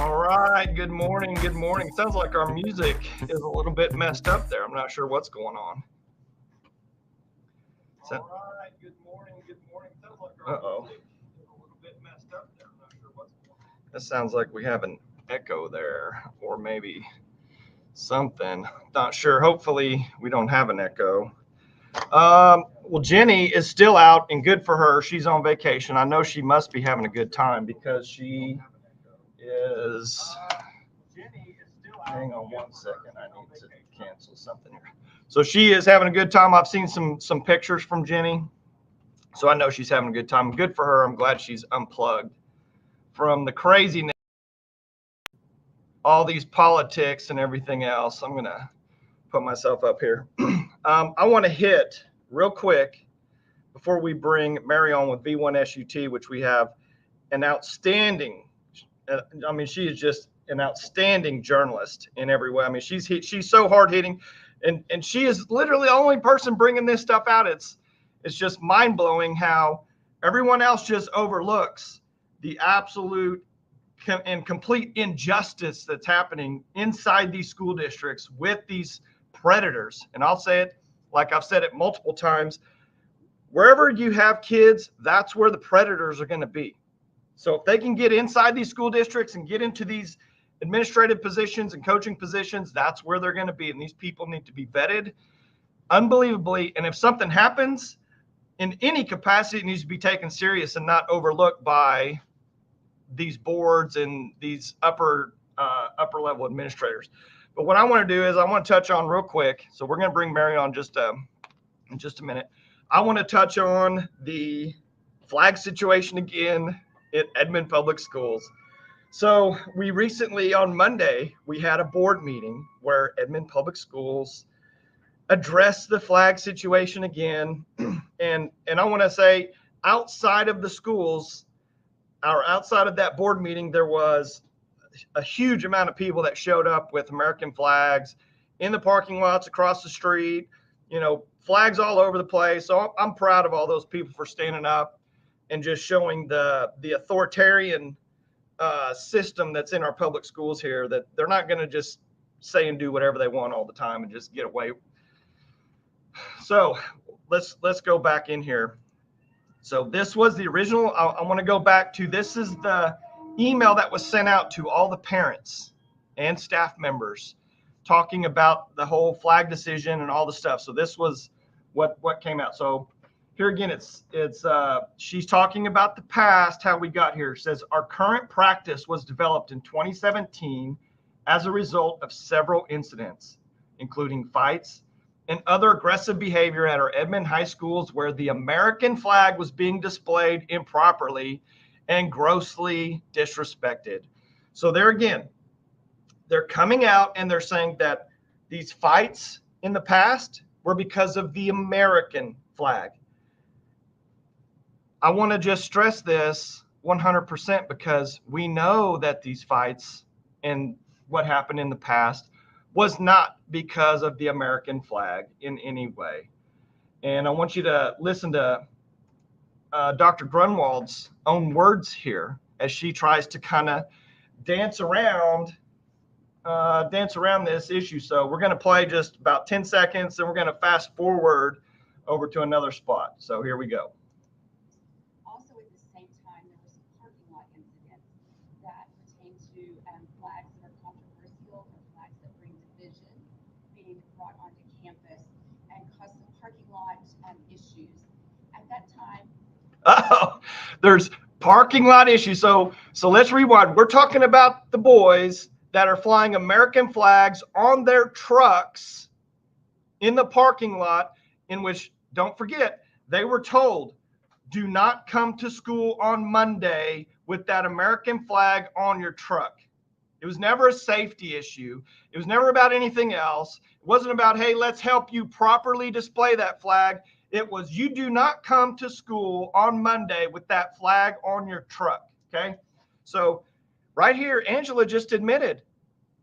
All right, good morning, good morning. Sounds like our music is a little bit messed up there. I'm not sure what's going on. All right, good morning, good morning. Sounds like our music is a little bit messed up there. I'm not sure what's going on. That sounds like we have an echo there, or maybe something. Not sure. Hopefully, we don't have an echo. Well, Jenny is still out, and good for her. She's on vacation. I know she must be having a good time because she is. Hang on one second. I need to cancel something here. So she is having a good time. I've seen some pictures from Jenny, so I know she's having a good time. Good for her. I'm glad she's unplugged from the craziness, all these politics and everything else. I'm gonna put myself up here. I want to hit real quick before we bring Mary on with V1SUT, which we have an outstanding. I mean, she is just an outstanding journalist in every way. I mean, she's so hard hitting, and she is literally the only person bringing this stuff out. It's just mind blowing how everyone else just overlooks the absolute and complete injustice that's happening inside these school districts with these predators. And I'll say it like I've said it multiple times. Wherever you have kids, that's where the predators are going to be. So if they can get inside these school districts and get into these administrative positions and coaching positions, that's where they're going to be. And these people need to be vetted unbelievably. And if something happens in any capacity, it needs to be taken serious and not overlooked by these boards and these upper level administrators. But what I want to do is I want to touch on real quick. So we're going to bring Mary on in just a minute. I want to touch on the flag situation again at Edmond Public Schools. So we recently, on Monday, we had a board meeting where Edmond Public Schools addressed the flag situation again. And I want to say, outside of the schools, or outside of that board meeting, there was a huge amount of people that showed up with American flags in the parking lots across the street, flags all over the place. So I'm proud of all those people for standing up and just showing the authoritarian system that's in our public schools here, that they're not going to just say and do whatever they want all the time and just get away. So let's go back in here. So this was the original. I want to go back to, this is the email that was sent out to all the parents and staff members talking about the whole flag decision and all the stuff. So this was what came out. So here again, it's she's talking about the past, how we got here. It says, our current practice was developed in 2017 as a result of several incidents, including fights and other aggressive behavior at our Edmond high schools where the American flag was being displayed improperly and grossly disrespected. So there again, they're coming out and they're saying that these fights in the past were because of the American flag. I want to just stress this 100% because we know that these fights and what happened in the past was not because of the American flag in any way. And I want you to listen to Dr. Grunwald's own words here as she tries to kind of dance around this issue. So we're going to play just about 10 seconds, and we're going to fast forward over to another spot. So here we go. Also at the same time, there were some parking lot incidents that pertain to flags that are controversial or flags that bring division being brought onto campus and cause some parking lot issues. At that time, there's parking lot issues. So let's rewind. We're talking about the boys that are flying American flags on their trucks in the parking lot, in which, don't forget, they were told, do not come to school on Monday with that American flag on your truck. It was never a safety issue. It was never about anything else. It wasn't about, hey, let's help you properly display that flag. It was, you do not come to school on Monday with that flag on your truck, okay? So right here, Angela just admitted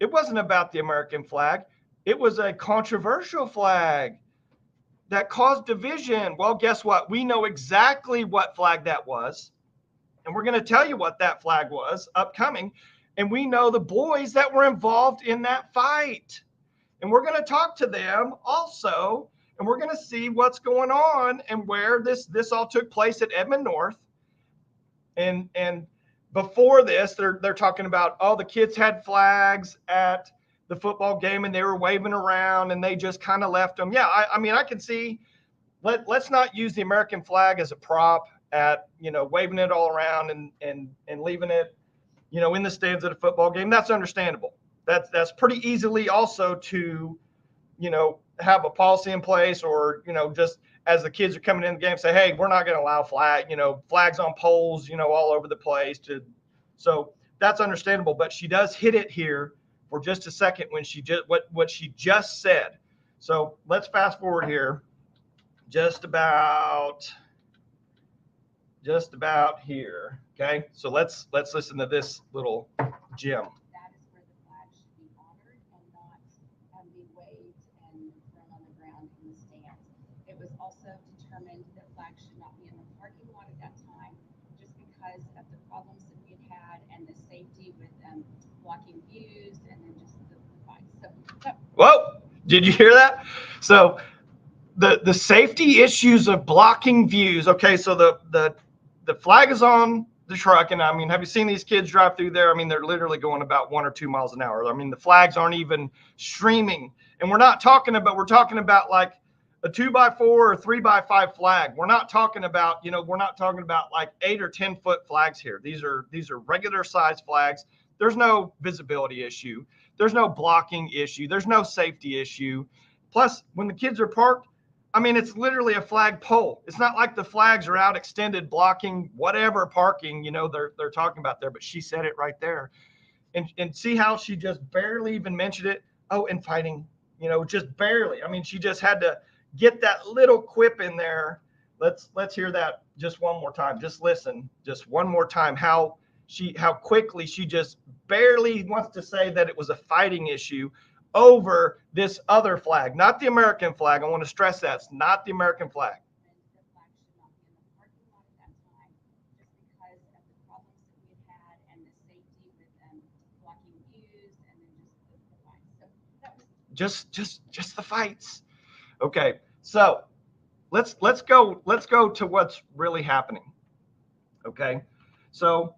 it wasn't about the American flag. It was a controversial flag that caused division. Well, guess what? We know exactly what flag that was, and we're going to tell you what that flag was upcoming. And we know the boys that were involved in that fight. And we're going to talk to them also, and we're going to see what's going on and where this all took place at Edmond North. And before this, they're talking about all the kids had flags at the football game and they were waving around and they just kind of left them. Yeah, I mean, I can see, let's not use the American flag as a prop at, waving it all around and leaving it, in the stands at a football game. That's understandable. That's pretty easily also to, have a policy in place, or, just as the kids are coming in the game, say, hey, we're not going to allow flags on poles, all over the place. So that's understandable. But she does hit it here for just a second when she just what she just said. So let's fast forward here, just about here. Okay, so let's listen to this little gem. That is where the flag should be honored and not be waved and thrown on the ground in the stands. It was also determined that flags should not be in the parking lot at that time, just because of the problems that we had and the safety with blocking views and then just the fights. So, whoa, did you hear that? So the safety issues of blocking views. Okay, so the flag is on the truck, and I mean, have you seen these kids drive through there? I mean, they're literally going about 1 or 2 miles an hour. I mean, the flags aren't even streaming, and we're talking about like a 2x4 or 3x5 flag. We're not talking about like 8 or 10 foot flags here. These are regular size flags. There's no visibility issue. There's no blocking issue. There's no safety issue. Plus, when the kids are parked, I mean, it's literally a flag pole. It's not like the flags are out extended blocking whatever parking, they're talking about there, but she said it right there. And see how she just barely even mentioned it. Oh, and fighting, just barely. I mean, she just had to get that little quip in there. Let's hear that just one more time. Just listen, just one more time, how quickly she just barely wants to say that it was a fighting issue over this other flag, not the American flag. I want to stress that it's not the American flag. The flag should not be in the parking lot at that time, just because of the problems that we had and the safety with blocking views and then just the fights. So that was just the fights. Okay, so let's go to what's really happening. Okay, so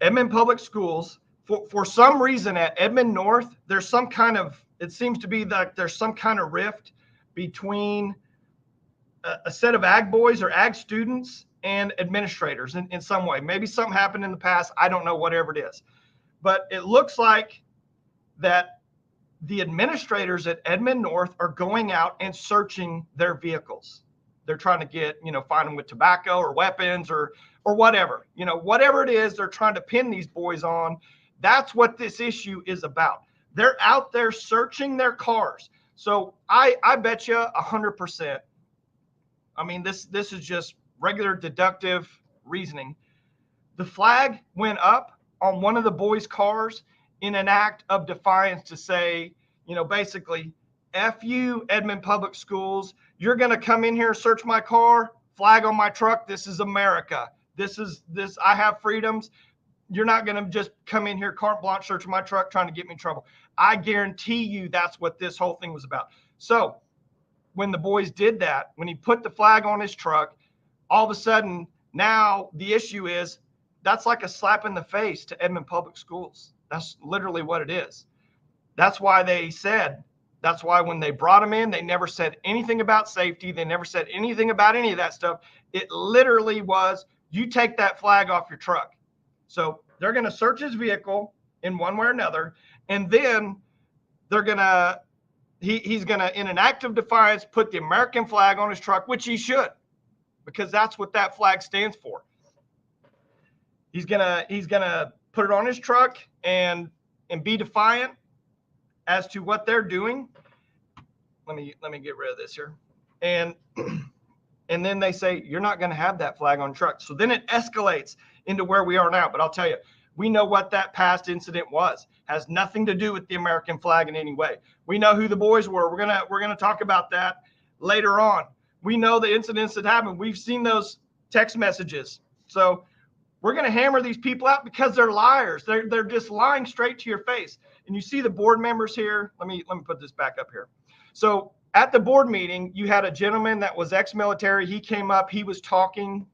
Edmond Public Schools, for some reason at Edmond North, there's some kind of, it seems to be that there's some kind of rift between a set of ag boys or ag students and administrators in some way. Maybe something happened in the past. I don't know, whatever it is. But it looks like that the administrators at Edmond North are going out and searching their vehicles. They're trying to get, find them with tobacco or weapons or whatever, whatever it is they're trying to pin these boys on. That's what this issue is about. They're out there searching their cars. So I bet you 100%. I mean, this is just regular deductive reasoning. The flag went up on one of the boys' cars in an act of defiance to say, basically, F you, Edmond Public Schools. You're going to come in here and search my car, flag on my truck. This is America. This. I have freedoms. You're not going to just come in here, carte blanche, search my truck, trying to get me in trouble. I guarantee you that's what this whole thing was about. So when the boys did that, when he put the flag on his truck, all of a sudden now the issue is that's like a slap in the face to Edmond Public Schools. That's literally what it is. That's why when they brought him in, they never said anything about safety. They never said anything about any of that stuff. It literally was, you take that flag off your truck. So they're going to search his vehicle in one way or another. And then he's going to, in an act of defiance, put the American flag on his truck, which he should, because that's what that flag stands for. He's going to put it on his truck and be defiant as to what they're doing. Let me get rid of this here. And then they say, you're not going to have that flag on truck. So then it escalates into where we are now. But I'll tell you, we know what that past incident was. Has nothing to do with the American flag in any way. We know who the boys were. We're gonna talk about that later on. We know the incidents that happened. We've seen those text messages. So We're going to hammer these people out because they're liars. They're just lying straight to your face. And you see the board members here. Let me put this back up here. So at the board meeting, you had a gentleman that was ex-military. He came up. He was talking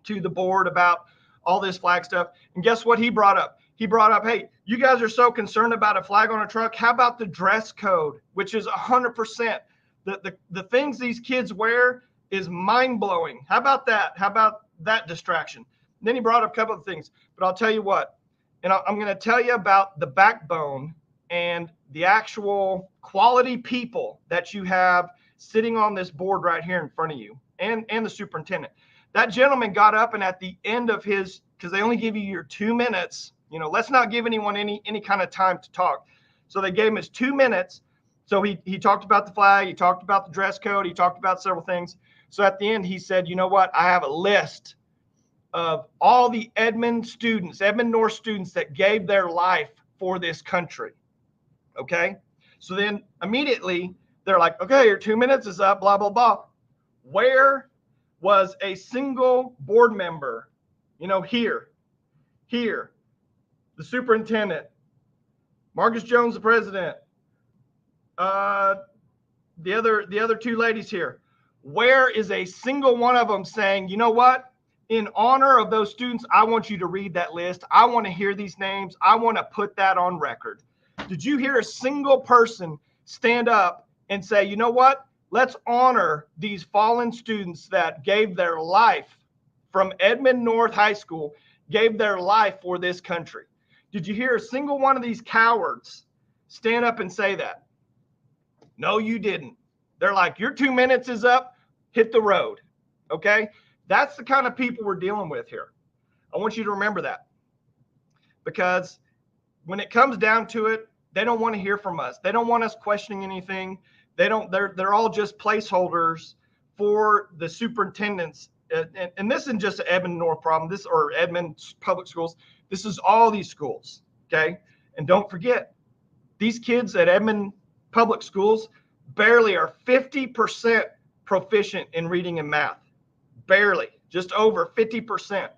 to the board about all this flag stuff. And guess what he brought up? He brought up, hey, you guys are so concerned about a flag on a truck. How about the dress code, which is 100%? The things these kids wear is mind-blowing. How about that? How about that distraction? Then he brought up a couple of things, but I'll tell you what, and I'm going to tell you about the backbone and the actual quality people that you have sitting on this board right here in front of you, and the superintendent. That gentleman got up, and at the end of his, because they only give you your 2 minutes, let's not give anyone any kind of time to talk. So they gave him his 2 minutes. So he talked about the flag, he talked about the dress code, he talked about several things. So at the end, he said, you know what, I have a list of all the Edmond North students that gave their life for this country. Okay. So then immediately they're like, okay, your 2 minutes is up, blah, blah, blah. Where was a single board member, here, the superintendent, Marcus Jones, the president, the other two ladies here, where is a single one of them saying, you know what? In honor of those students, I want you to read that list. I want to hear these names. I want to put that on record. Did you hear a single person stand up and say, you know what? Let's honor these fallen students that gave their life from Edmond North High School, gave their life for this country? Did you hear a single one of these cowards stand up and say that? No, you didn't. They're like, your 2 minutes is up, hit the road. Okay? That's the kind of people we're dealing with here. I want you to remember that, because when it comes down to it, they don't want to hear from us. They don't want us questioning anything. They're all just placeholders for the superintendents. And this isn't just an Edmond North problem, or Edmond public schools. This is all these schools. Okay. And don't forget, these kids at Edmond public schools barely are 50% proficient in reading and math. Barely, just over 50%.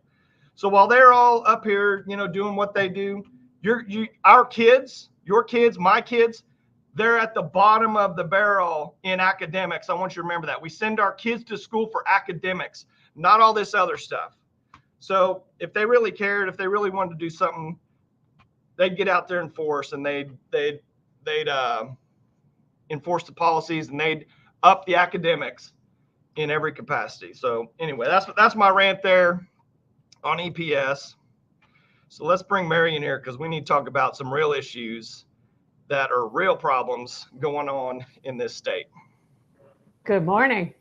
So while they're all up here, doing what they do, our kids, your kids, my kids, they're at the bottom of the barrel in academics. I want you to remember that. We send our kids to school for academics, not all this other stuff. So if they really cared, if they really wanted to do something, they'd get out there and force, and they'd enforce the policies, and they'd up the academics in every capacity. So anyway, that's my rant there on EPS. So let's bring Mary in here, because we need to talk about some real issues that are real problems going on in this state. Good morning.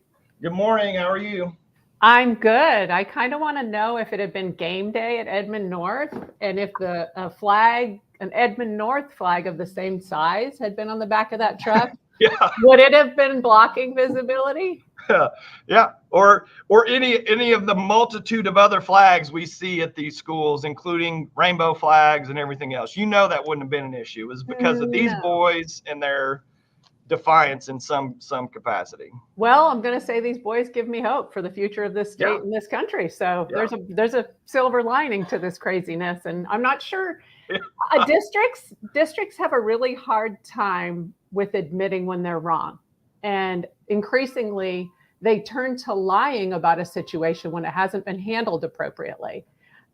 Good morning. How are you? I'm good. I kind of want to know if it had been game day at Edmond North, and if an Edmond North flag of the same size had been on the back of that truck. Yeah. Would it have been blocking visibility? Yeah. Or any of the multitude of other flags we see at these schools, including rainbow flags and everything else. That wouldn't have been an issue. It was because of these boys and their defiance in some capacity. Well, I'm going to say these boys give me hope for the future of this state and this country. So there's a silver lining to this craziness, and I'm not sure. Districts have a really hard time with admitting when they're wrong, and increasingly they turn to lying about a situation when it hasn't been handled appropriately.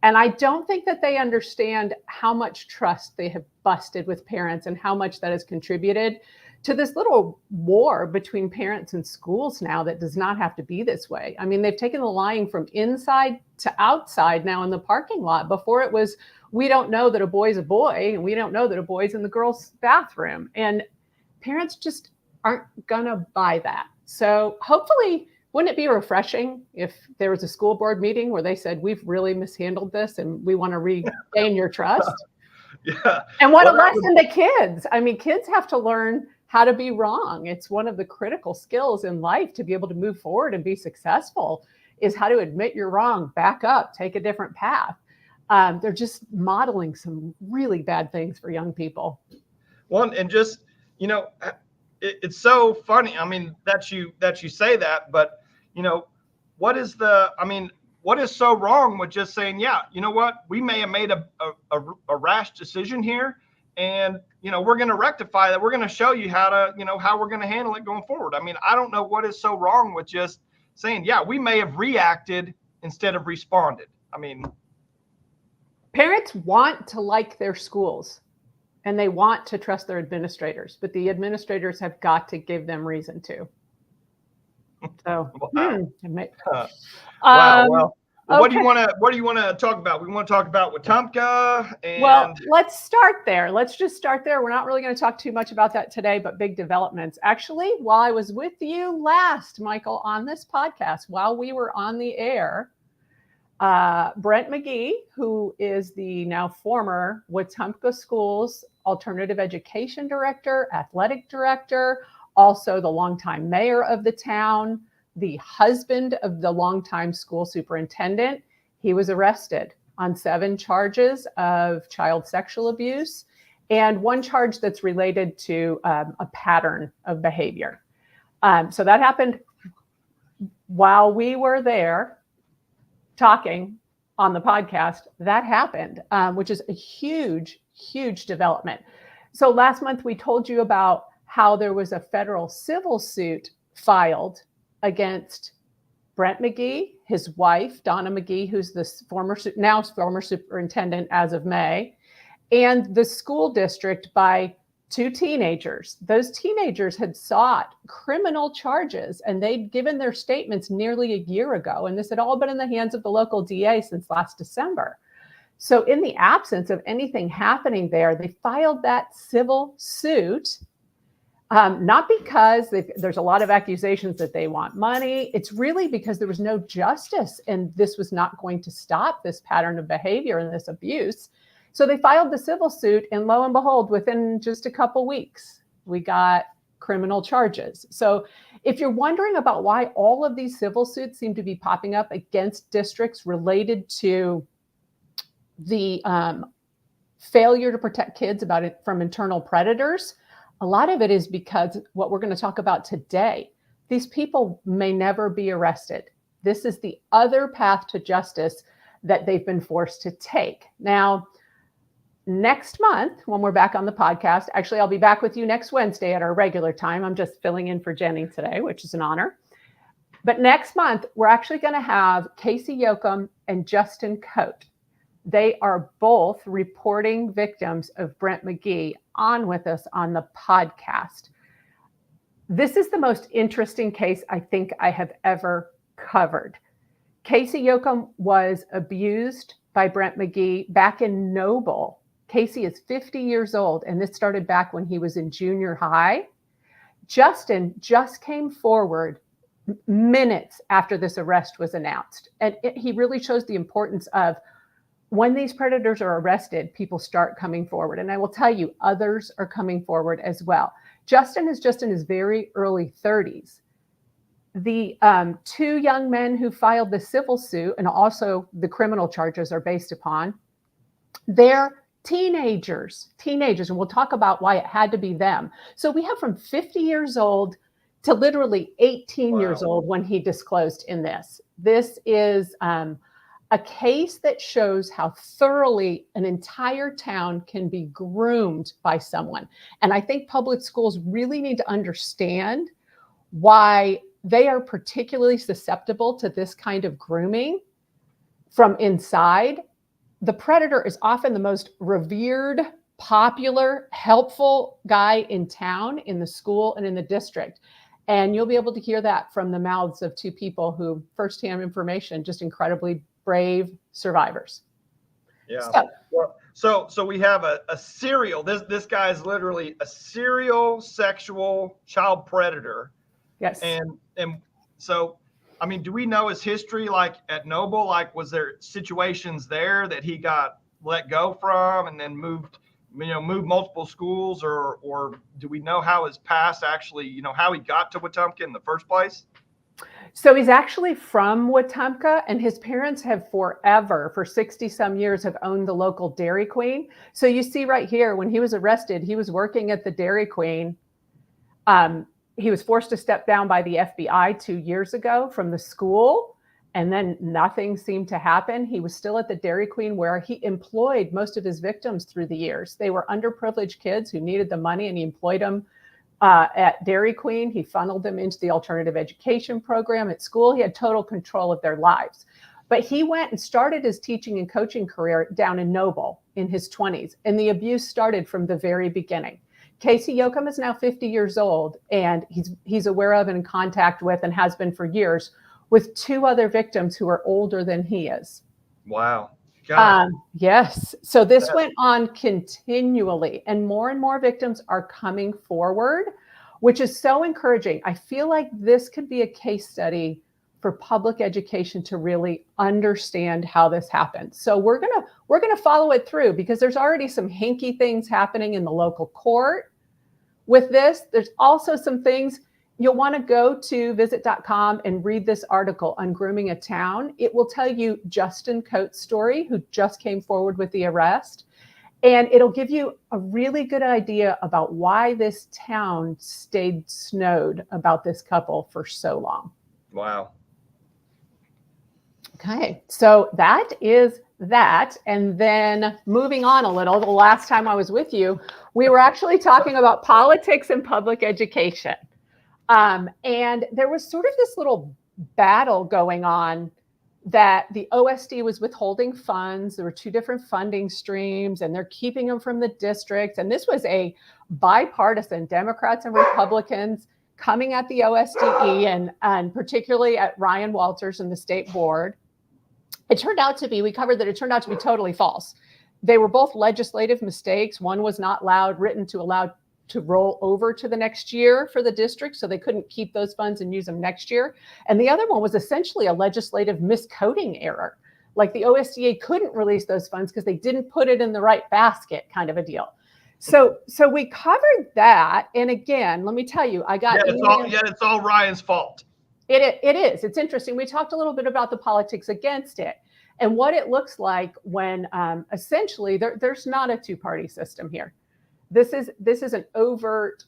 And I don't think that they understand how much trust they have busted with parents, and how much that has contributed to this little war between parents and schools now that does not have to be this way. I mean, they've taken the lying from inside to outside now in the parking lot. Before it was, we don't know that a boy's a boy, and we don't know that a boy's in the girls' bathroom. And parents just aren't gonna buy that. So hopefully, wouldn't it be refreshing if there was a school board meeting where they said, we've really mishandled this and we want to regain your trust? Yeah. And what a lesson to kids. I mean, kids have to learn how to be wrong. It's one of the critical skills in life to be able to move forward and be successful, is how to admit you're wrong, back up, take a different path. They're just modeling some really bad things for young people. Well, and just, it's so funny. I mean, that you say that, but what is what is so wrong with just saying, yeah, you know what, we may have made a rash decision here, and we're going to rectify that. We're going to show you how we're going to handle it going forward. I mean, I don't know what is so wrong with just saying, yeah, we may have reacted instead of responded. I mean, parents want to like their schools and they want to trust their administrators, but the administrators have got to give them reason to. So, wow. Well, okay. what do you want to talk about? We want to talk about Wetumpka, and well, let's start there. Let's just start there. We're not really going to talk too much about that today, but big developments. Actually, while I was with you last, Michael, on this podcast, while we were on the air, Brent McGee, who is the now former Wetumpka Schools Alternative Education Director, Athletic Director, also the longtime mayor of the town, the husband of the longtime school superintendent, he was arrested on 7 charges of child sexual abuse and 1 charge that's related to a pattern of behavior. So that happened while we were there talking on the podcast. That happened, which is a huge, huge development. So last month we told you about how there was a federal civil suit filed against Brent McGee, his wife, Donna McGee, who's the former superintendent as of May, and the school district by 2 teenagers. Those teenagers had sought criminal charges, and they'd given their statements nearly a year ago. And this had all been in the hands of the local DA since last December. So in the absence of anything happening there, they filed that civil suit. Not because there's a lot of accusations that they want money. It's really because there was no justice, and this was not going to stop this pattern of behavior and this abuse. So they filed the civil suit, and lo and behold, within just a couple weeks, we got criminal charges. So if you're wondering about why all of these civil suits seem to be popping up against districts related to the failure to protect kids from internal predators, a lot of it is because what we're going to talk about today, these people may never be arrested. This is the other path to justice that they've been forced to take. Now, next month, when we're back on the podcast, actually, I'll be back with you next Wednesday at our regular time. I'm just filling in for Jenny today, which is an honor. But next month, we're actually going to have Casey Yoakum and Justin Coate. They are both reporting victims of Brent McGee on with us on the podcast. This is the most interesting case I think I have ever covered. Casey Yoakum was abused by Brent McGee back in Noble. Casey is 50 years old, and this started back when he was in junior high. Justin just came forward minutes after this arrest was announced. And he really shows the importance of when these predators are arrested, people start coming forward. And I will tell you, others are coming forward as well. Justin is just in his very early 30s. The 2 young men who filed the civil suit, and also the criminal charges are based upon, they're teenagers, and we'll talk about why it had to be them. So we have from 50 years old to literally 18 years old when he disclosed in this. This is a case that shows how thoroughly an entire town can be groomed by someone. And I think public schools really need to understand why they are particularly susceptible to this kind of grooming from inside. The predator is often the most revered, popular, helpful guy in town, in the school, and in the district. And you'll be able to hear that from the mouths of 2 people who firsthand information, just incredibly brave survivors. Yeah. So we have a serial. This guy is literally a serial sexual child predator. Yes. And so, I mean, do we know his history? Like at Noble, like was there situations there that he got let go from and then moved multiple schools, or do we know how his past actually, how he got to Wetumpka in the first place? So he's actually from Wetumpka, and his parents have forever, for 60 some years, have owned the local Dairy Queen. So you see right here, when he was arrested, he was working at the Dairy Queen. He was forced to step down by the FBI 2 years ago from the school. And then nothing seemed to happen. He was still at the Dairy Queen, where he employed most of his victims through the years. They were underprivileged kids who needed the money, and he employed them at Dairy Queen. He funneled them into the alternative education program at school. He had total control of their lives. But he went and started his teaching and coaching career down in Noble in his 20s. And the abuse started from the very beginning. Casey Yoakum is now 50 years old, and he's aware of and in contact with, and has been for years, with 2 other victims who are older than he is. Wow. God. Yes. So this went on continually, and more victims are coming forward, which is so encouraging. I feel like this could be a case study for public education to really understand how this happens. So we're gonna follow it through, because there's already some hinky things happening in the local court with this. There's also some things you'll want to go to visit.com and read this article on Grooming a Town. It will tell you Justin Coates' story, who just came forward with the arrest. And it'll give you a really good idea about why this town stayed snowed about this couple for so long. Wow. Okay, so that is that. And then moving on a little, the last time I was with you, we were actually talking about politics and public education. And there was sort of this little battle going on that the OSD was withholding funds. There were 2 different funding streams, and they're keeping them from the districts. And this was a bipartisan, Democrats and Republicans coming at the OSDE, and particularly at Ryan Walters and the state board. It turned out to be, we covered that it turned out to be totally false. They were both legislative mistakes. One was not written to allow to roll over to the next year for the district, so they couldn't keep those funds and use them next year. And the other one was essentially a legislative miscoding error. Like the OSDA couldn't release those funds because they didn't put it in the right basket, kind of a deal. So we covered that. And again, let me tell you, I got it's all Ryan's fault. It is. It's interesting. We talked a little bit about the politics against it and what it looks like when essentially there's not a 2-party system here. This is an overt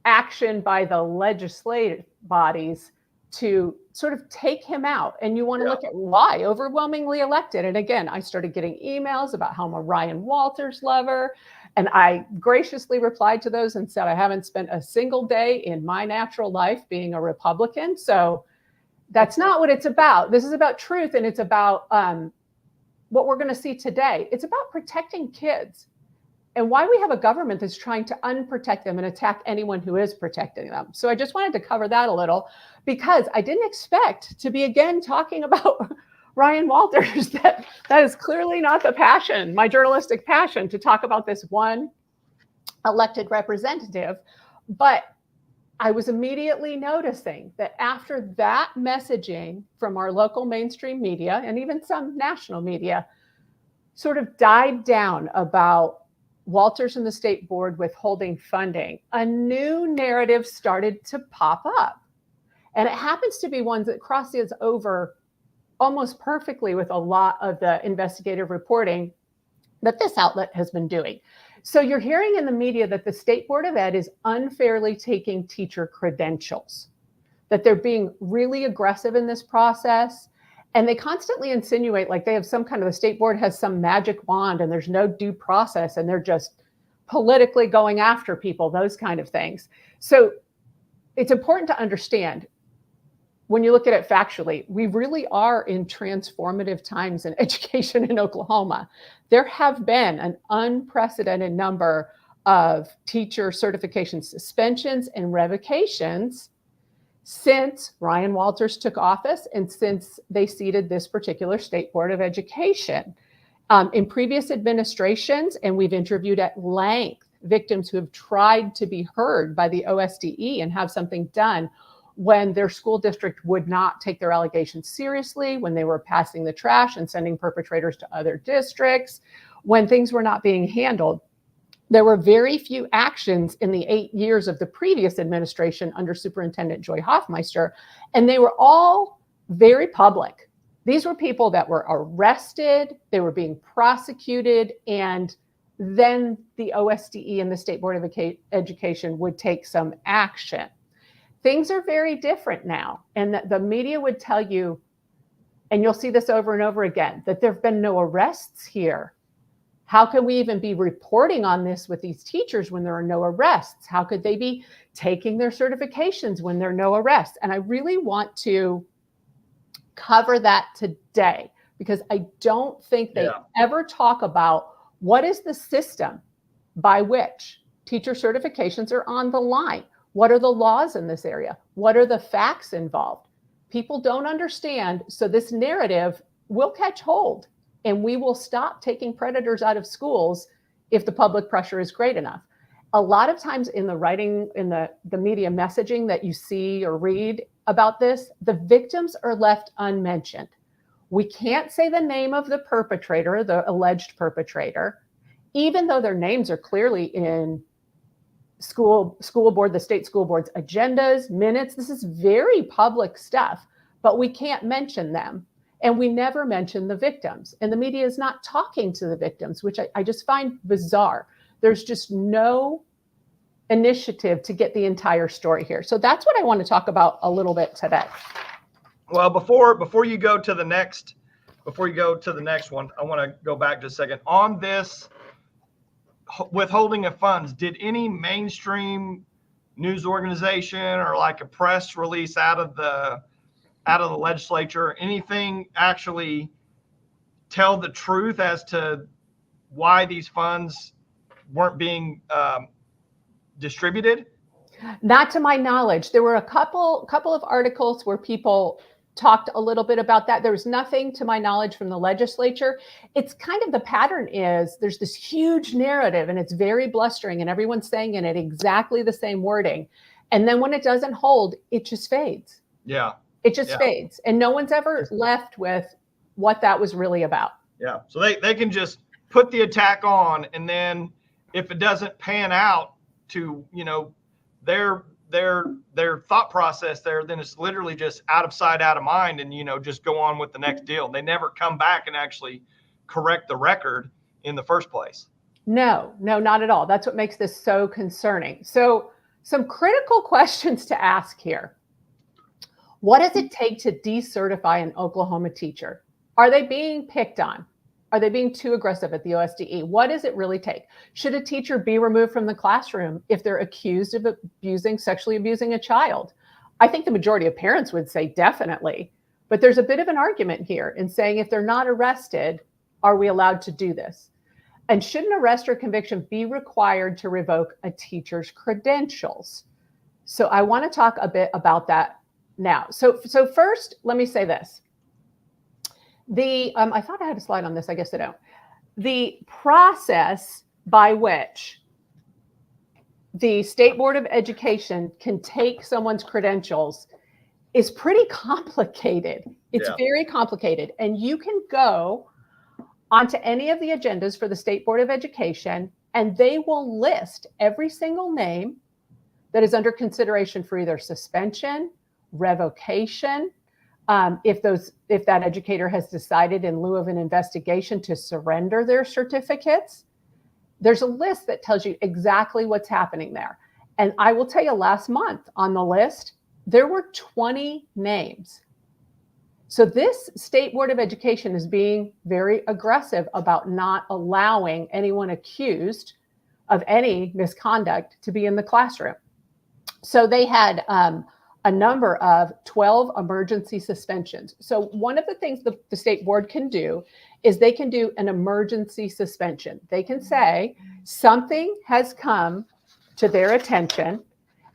action by the legislative bodies to sort of take him out. And you want to look at why. Overwhelmingly elected. And again, I started getting emails about how I'm a Ryan Walters lover. And I graciously replied to those and said, I haven't spent a single day in my natural life being a Republican. So that's not what it's about. This is about truth. And it's about what we're going to see today. It's about protecting kids. And why we have a government that's trying to unprotect them and attack anyone who is protecting them. So I just wanted to cover that a little, because I didn't expect to be again talking about Ryan Walters. That is clearly not the passion, my journalistic passion, to talk about this one elected representative. But I was immediately noticing that after that messaging from our local mainstream media and even some national media sort of died down about Walters and the state board withholding funding, a new narrative started to pop up. And it happens to be one that crosses over almost perfectly with a lot of the investigative reporting that this outlet has been doing. So you're hearing in the media that the State Board of Ed is unfairly taking teacher credentials, that they're being really aggressive in this process. And they constantly insinuate like they have some kind of, the state board has some magic wand and there's no due process and they're just politically going after people, those kind of things. So it's important to understand, when you look at it factually, we really are in transformative times in education in Oklahoma. There have been an unprecedented number of teacher certification suspensions and revocations since Ryan Walters took office and since they seated this particular State Board of Education. In previous administrations, and we've interviewed at length victims who have tried to be heard by the OSDE and have something done when their school district would not take their allegations seriously, when they were passing the trash and sending perpetrators to other districts, when things were not being handled. There were very few actions in the 8 years of the previous administration under Superintendent Joy Hoffmeister, and they were all very public. These were people that were arrested, they were being prosecuted, and then the OSDE and the State Board of Education would take some action. Things are very different now, and the media would tell you and you'll see this over and over again, that there have been no arrests here. How can we even be reporting on this with these teachers when there are no arrests? How could they be taking their certifications when there are no arrests? And I really want to cover that today, because I don't think they ever talk about what is the system by which teacher certifications are on the line. What are the laws in this area? What are the facts involved? People don't understand. So this narrative will catch hold, and we will stop taking predators out of schools if the public pressure is great enough. A lot of times in the writing, in the media messaging that you see or read about this, the victims are left unmentioned. We can't say the name of the perpetrator, the alleged perpetrator, even though their names are clearly in school board, the state school board's agendas, minutes. This is very public stuff, but we can't mention them. And we never mention the victims. And the media is not talking to the victims, which I just find bizarre. There's just no initiative to get the entire story here. So that's what I want to talk about a little bit today. Well, before you go to the next one, I want to go back just a second on this withholding of funds. Did any mainstream news organization or like a press release out of the legislature, anything actually tell the truth as to why these funds weren't being distributed? Not to my knowledge. There were a couple of articles where people talked a little bit about that. There was nothing to my knowledge from the legislature. It's kind of the pattern is there's this huge narrative and it's very blustering and everyone's saying in it exactly the same wording. And then when it doesn't hold, it just fades. Yeah. It just fades. And no one's ever left with what that was really about. Yeah. So they can just put the attack on, and then if it doesn't pan out to, their thought process there, then it's literally just out of sight, out of mind, and, just go on with the next deal. They never come back and actually correct the record in the first place. No, not at all. That's what makes this so concerning. So some critical questions to ask here. What does it take to decertify an Oklahoma teacher? Are they being picked on? Are they being too aggressive at the OSDE? What does it really take? Should a teacher be removed from the classroom if they're accused of sexually abusing a child? I think the majority of parents would say definitely, but there's a bit of an argument here in saying if they're not arrested, are we allowed to do this? And should an arrest or conviction be required to revoke a teacher's credentials? So I want to talk a bit about that now. So first, let me say this. I thought I had a slide on this. I guess I don't. The process by which the State Board of Education can take someone's credentials is pretty complicated. It's very complicated. And you can go onto any of the agendas for the State Board of Education, and they will list every single name that is under consideration for either suspension, revocation, if that educator has decided in lieu of an investigation to surrender their certificates. There's a list that tells you exactly what's happening there. And I will tell you, last month on the list, there were 20 names. So this State Board of Education is being very aggressive about not allowing anyone accused of any misconduct to be in the classroom. So they had a number of 12 emergency suspensions. So one of the things the state board can do is they can do an emergency suspension. They can say something has come to their attention,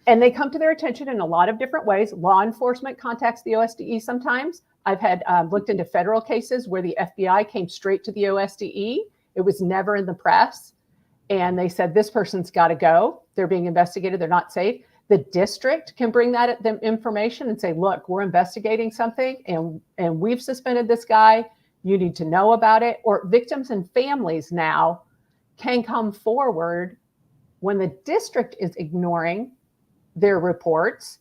and they come to their attention in a lot of different ways. Law enforcement contacts the OSDE sometimes. I've had looked into federal cases where the FBI came straight to the OSDE. It was never in the press. And they said, this person's got to go. They're being investigated. They're not safe. The district can bring them information and say, look, we're investigating something and we've suspended this guy. You need to know about it. Or victims and families now can come forward when the district is ignoring their reports,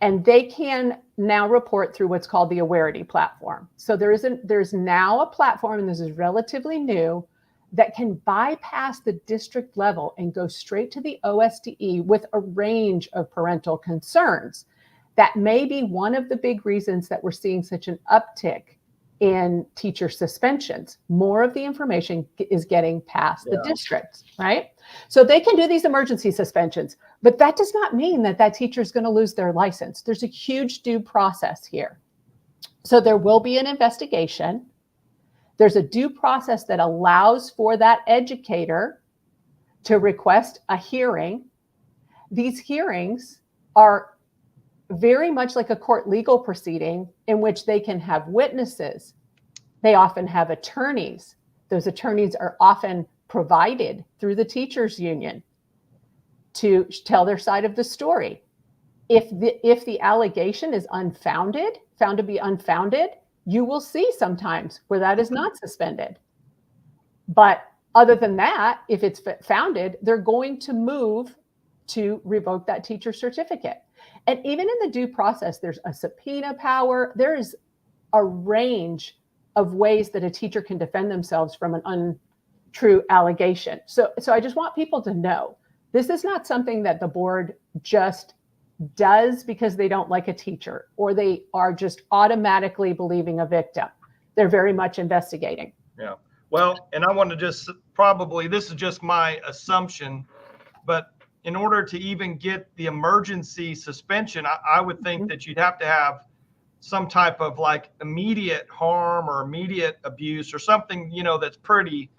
and they can now report through what's called the Awarity platform. So there's now a platform, and this is relatively new, that can bypass the district level and go straight to the OSDE with a range of parental concerns. That may be one of the big reasons that we're seeing such an uptick in teacher suspensions. More of the information is getting past the district, right? So they can do these emergency suspensions, but that does not mean that that teacher is going to lose their license. There's a huge due process here. So there will be an investigation. There's a due process that allows for that educator to request a hearing. These hearings are very much like a court legal proceeding in which they can have witnesses. They often have attorneys. Those attorneys are often provided through the teachers union to tell their side of the story. If the allegation is unfounded, found to be unfounded, you will see sometimes where that is not suspended. But other than that, if it's founded, they're going to move to revoke that teacher certificate. And even in the due process, there's a subpoena power. There is a range of ways that a teacher can defend themselves from an untrue allegation. So I just want people to know, this is not something that the board just does because they don't like a teacher or they are just automatically believing a victim. They're very much investigating. Yeah. Well, and I want to just probably, this is just my assumption, but in order to even get the emergency suspension, I would think that you'd have to have some type of like immediate harm or immediate abuse or something, that's pretty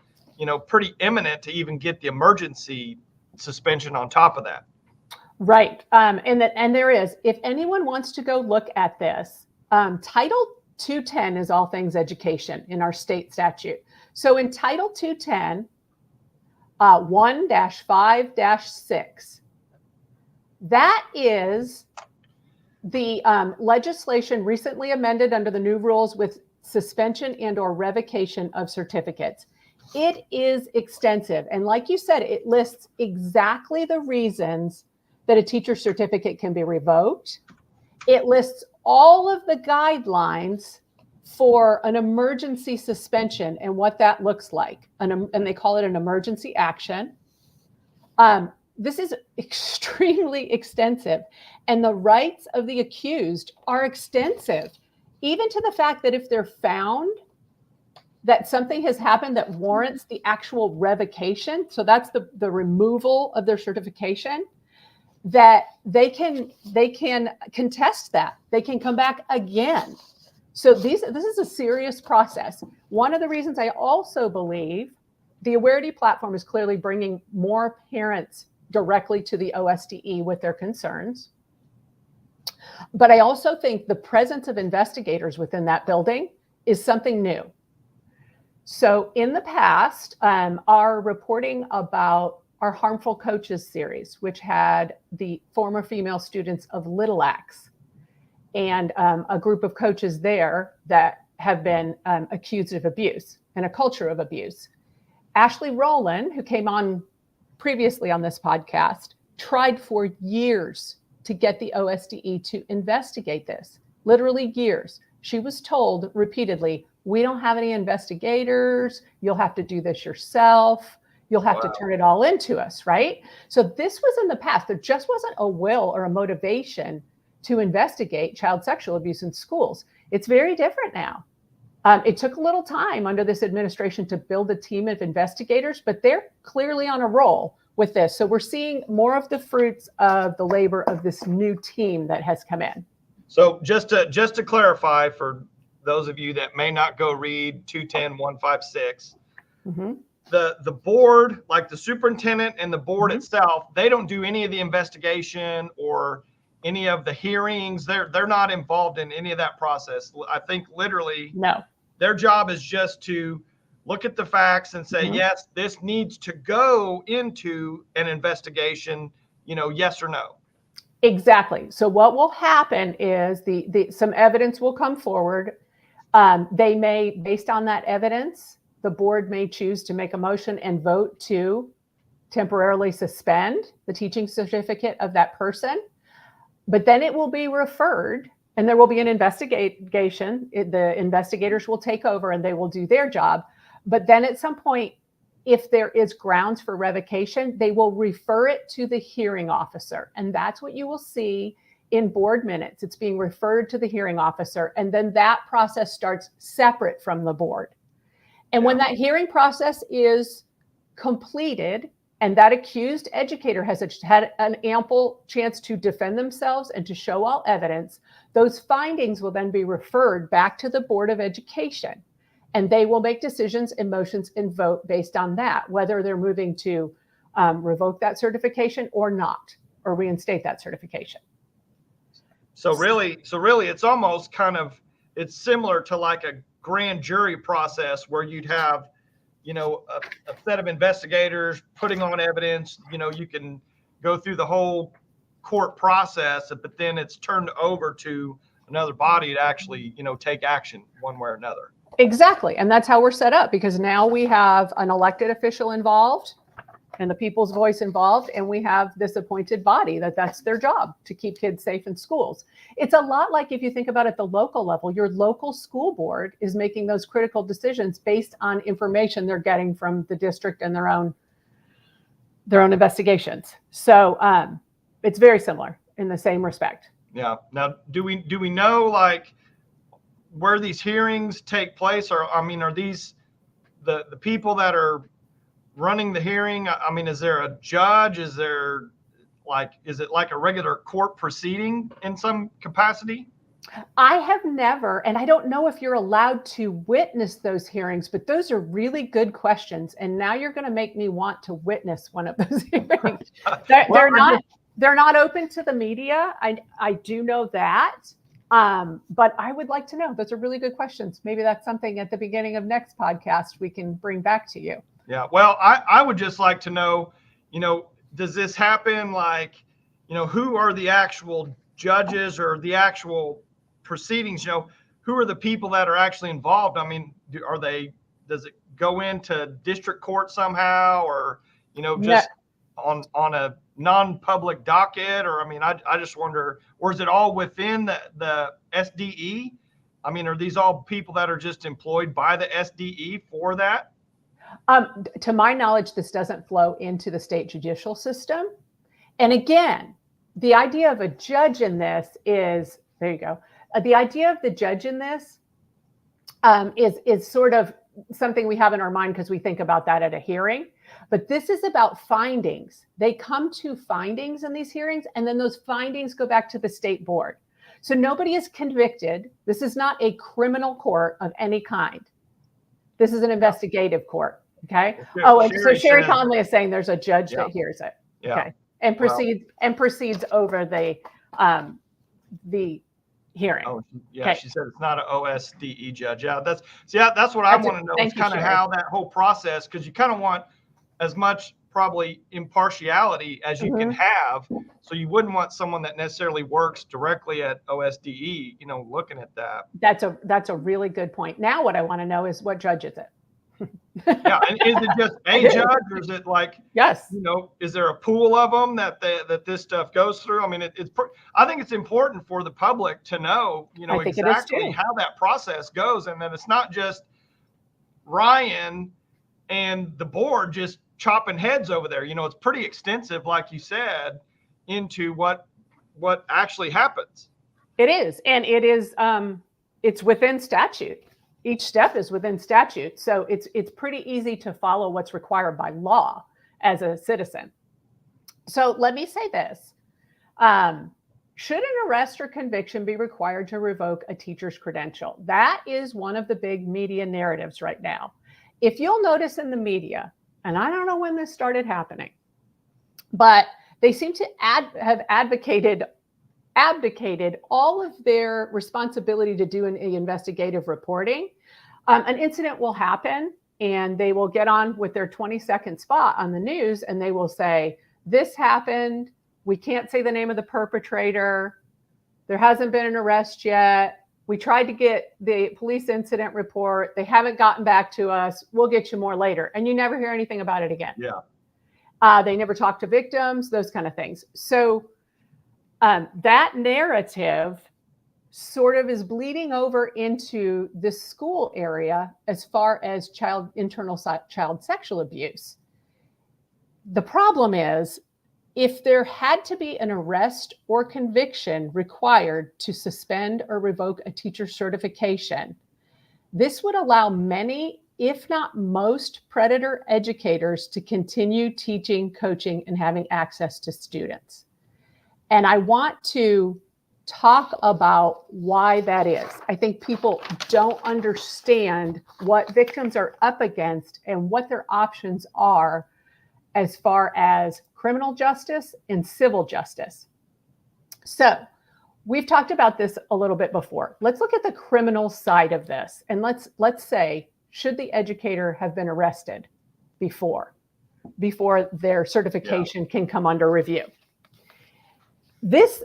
imminent to even get the emergency suspension on top of that. Right. And there is, if anyone wants to go look at this, Title 210 is all things education in our state statute. So in Title 210, 1-5-6. That is the legislation recently amended under the new rules with suspension and or revocation of certificates. It is extensive. And like you said, it lists exactly the reasons that a teacher certificate can be revoked. It lists all of the guidelines for an emergency suspension and what that looks like. And they call it an emergency action. This is extremely extensive. And the rights of the accused are extensive, even to the fact that if they're found that something has happened that warrants the actual revocation, so that's the removal of their certification, that they can contest that. They can come back again. So this is a serious process. One of the reasons I also believe the Awareness platform is clearly bringing more parents directly to the OSDE with their concerns. But I also think the presence of investigators within that building is something new. So in the past, our reporting about our Harmful Coaches series, which had the former female students of Little Axe and a group of coaches there that have been accused of abuse and a culture of abuse. Ashley Rowland, who came on previously on this podcast, tried for years to get the OSDE to investigate this, literally years. She was told repeatedly, we don't have any investigators. You'll have to do this yourself. You'll have to turn it all into us, right? So this was in the past. There just wasn't a will or a motivation to investigate child sexual abuse in schools. It's very different now. It took a little time under this administration to build a team of investigators, but they're clearly on a roll with this. So we're seeing more of the fruits of the labor of this new team that has come in. So just to clarify for those of you that may not go read 210-156, the board, like the superintendent and the board itself, they don't do any of the investigation or any of the hearings. They're not involved in any of that process. I think literally their job is just to look at the facts and say, yes, this needs to go into an investigation, yes or no. Exactly. So what will happen is some evidence will come forward. They may, based on that evidence, the board may choose to make a motion and vote to temporarily suspend the teaching certificate of that person. But then it will be referred and there will be an investigation. The investigators will take over and they will do their job. But then at some point, if there is grounds for revocation, they will refer it to the hearing officer. And that's what you will see in board minutes. It's being referred to the hearing officer, and then that process starts separate from the board. And when that hearing process is completed and that accused educator has had an ample chance to defend themselves and to show all evidence, those findings will then be referred back to the Board of Education. And they will make decisions and motions and vote based on that, whether they're moving to revoke that certification or not, or reinstate that certification. So really, it's almost it's similar to like a grand jury process where you'd have, a set of investigators putting on evidence. You can go through the whole court process, but then it's turned over to another body to actually, take action one way or another. Exactly. And that's how we're set up, because now we have an elected official involved and the people's voice involved, and we have this appointed body that's their job, to keep kids safe in schools. It's a lot like, if you think about it at the local level, your local school board is making those critical decisions based on information they're getting from the district and their own investigations. So it's very similar in the same respect. Yeah. Now, do we know like where these hearings take place? Or, are these the people that are running the hearing? Is there a judge? Is it like a regular court proceeding in some capacity? I have never, and I don't know if you're allowed to witness those hearings, but those are really good questions. And now you're going to make me want to witness one of those hearings. They're not open to the media. I do know that. But I would like to know. Those are really good questions. Maybe that's something at the beginning of next podcast we can bring back to you. Yeah. Well, I would just like to know, does this happen? Like, who are the actual judges or the actual proceedings? Who are the people that are actually involved? Does it go into district court somehow, or, just on a non-public docket? Or, I just wonder, or is it all within the SDE? Are these all people that are just employed by the SDE for that? To my knowledge, this doesn't flow into the state judicial system. And again, the idea of a judge in this is, there you go. The idea of the judge in this is sort of something we have in our mind because we think about that at a hearing. But this is about findings. They come to findings in these hearings, and then those findings go back to the state board. So nobody is convicted. This is not a criminal court of any kind. This is an investigative court. Okay. So Sherry Conley is saying there's a judge that hears it. Yeah. Okay. And proceeds over the hearing. Oh, yeah. Okay. She said it's not an OSDE judge. Yeah. That's what I want to know. It's kind of how that whole process, because you kind of want as much probably impartiality as you can have. So you wouldn't want someone that necessarily works directly at OSDE, looking at that. That's a really good point. Now what I want to know is, what judge is it? Yeah, and is it just a judge, or is it like, yes, is there a pool of them that this stuff goes through? I think it's important for the public to know, exactly how that process goes, and that it's not just Ryan and the board just chopping heads over there. It's pretty extensive, like you said, into what actually happens. It is, and it is it's within statute. Each step is within statute. So it's pretty easy to follow what's required by law as a citizen. So let me say this. Should an arrest or conviction be required to revoke a teacher's credential? That is one of the big media narratives right now. If you'll notice in the media, and I don't know when this started happening, but they seem to have abdicated all of their responsibility to do an investigative reporting. An incident will happen, and they will get on with their 20-second spot on the news, and they will say, this happened. We can't say the name of the perpetrator. There hasn't been an arrest yet. We tried to get the police incident report. They haven't gotten back to us. We'll get you more later. And you never hear anything about it again. Yeah. They never talk to victims, those kind of things. So that narrative sort of is bleeding over into the school area as far as internal child sexual abuse. The problem is, if there had to be an arrest or conviction required to suspend or revoke a teacher's certification, this would allow many, if not most, predator educators to continue teaching, coaching, and having access to students. And I want to talk about why that is. I think people don't understand what victims are up against and what their options are as far as criminal justice and civil justice. So we've talked about this a little bit before. Let's look at the criminal side of this. And let's say, should the educator have been arrested before their certification can come under review? This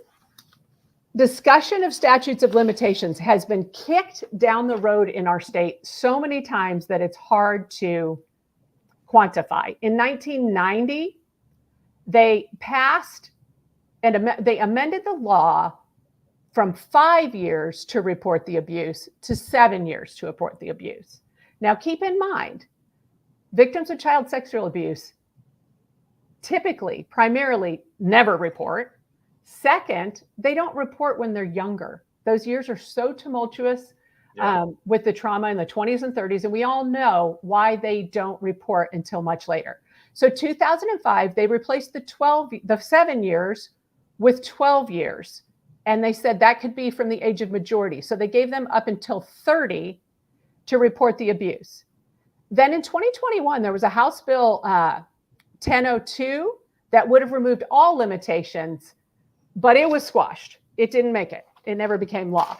discussion of statutes of limitations has been kicked down the road in our state so many times that it's hard to quantify. In 1990, they passed and they amended the law from 5 years to report the abuse to 7 years to report the abuse. Now, keep in mind, victims of child sexual abuse typically, primarily, never report. Second, they don't report when they're younger. Those years are so tumultuous with the trauma in the 20s and 30s, and we all know why they don't report until much later. So 2005, they replaced the 7 years with 12 years. And they said that could be from the age of majority. So they gave them up until 30 to report the abuse. Then in 2021, there was a House Bill 1002 that would have removed all limitations, but it was squashed. It didn't make it. It never became law.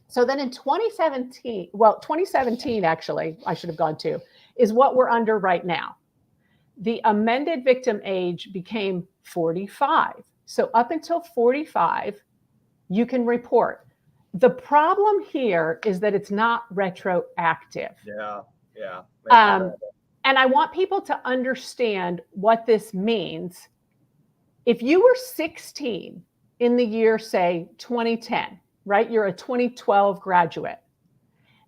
So then in 2017 actually, I should have gone to, is what we're under right now. The amended victim age became 45. So up until 45, you can report. The problem here is that it's not retroactive. And I want people to understand what this means. If you were 16 in the year, say 2010, right? You're a 2012 graduate,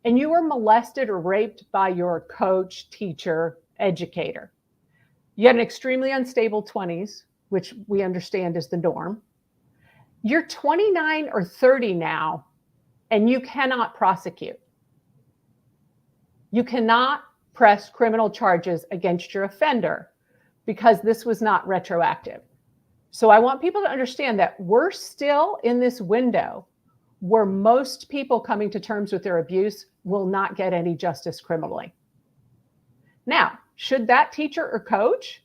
and you were molested or raped by your coach, teacher, educator. You had an extremely unstable 20s, which we understand is the norm. You're 29 or 30 now, and you cannot prosecute. You cannot press criminal charges against your offender because this was not retroactive. So I want people to understand that we're still in this window where most people coming to terms with their abuse will not get any justice criminally. Now, should that teacher or coach,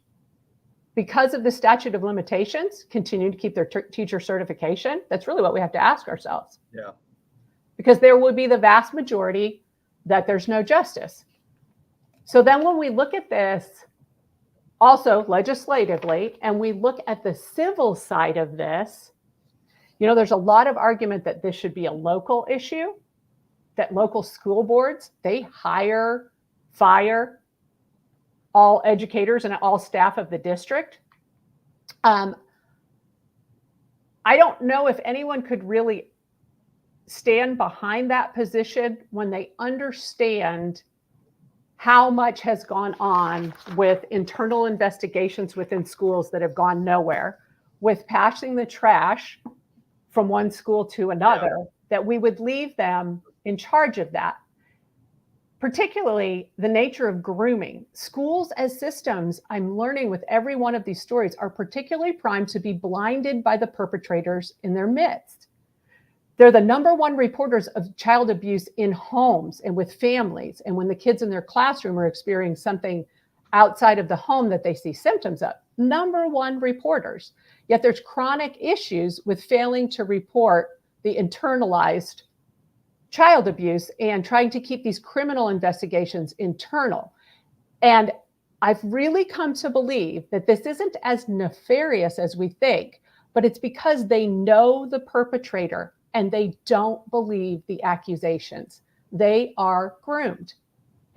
because of the statute of limitations, continue to keep their teacher certification? That's really what we have to ask ourselves. Yeah. Because there would be the vast majority that there's no justice. So then when we look at this also legislatively, and we look at the civil side of this, you know, there's a lot of argument that this should be a local issue, that local school boards, they hire, fire all educators and all staff of the district. I don't know if anyone could really stand behind that position when they understand how much has gone on with internal investigations within schools that have gone nowhere, with passing the trash from one school to another, that we would leave them in charge of that. Particularly the nature of grooming. Schools as systems, I'm learning with every one of these stories, are particularly primed to be blinded by the perpetrators in their midst. They're the #1 reporters of child abuse in homes and with families. And when the kids in their classroom are experiencing something outside of the home that they see symptoms of, #1 reporters. Yet there's chronic issues with failing to report the internalized child abuse and trying to keep these criminal investigations internal. And I've really come to believe that this isn't as nefarious as we think, but it's because they know the perpetrator and they don't believe the accusations. They are groomed.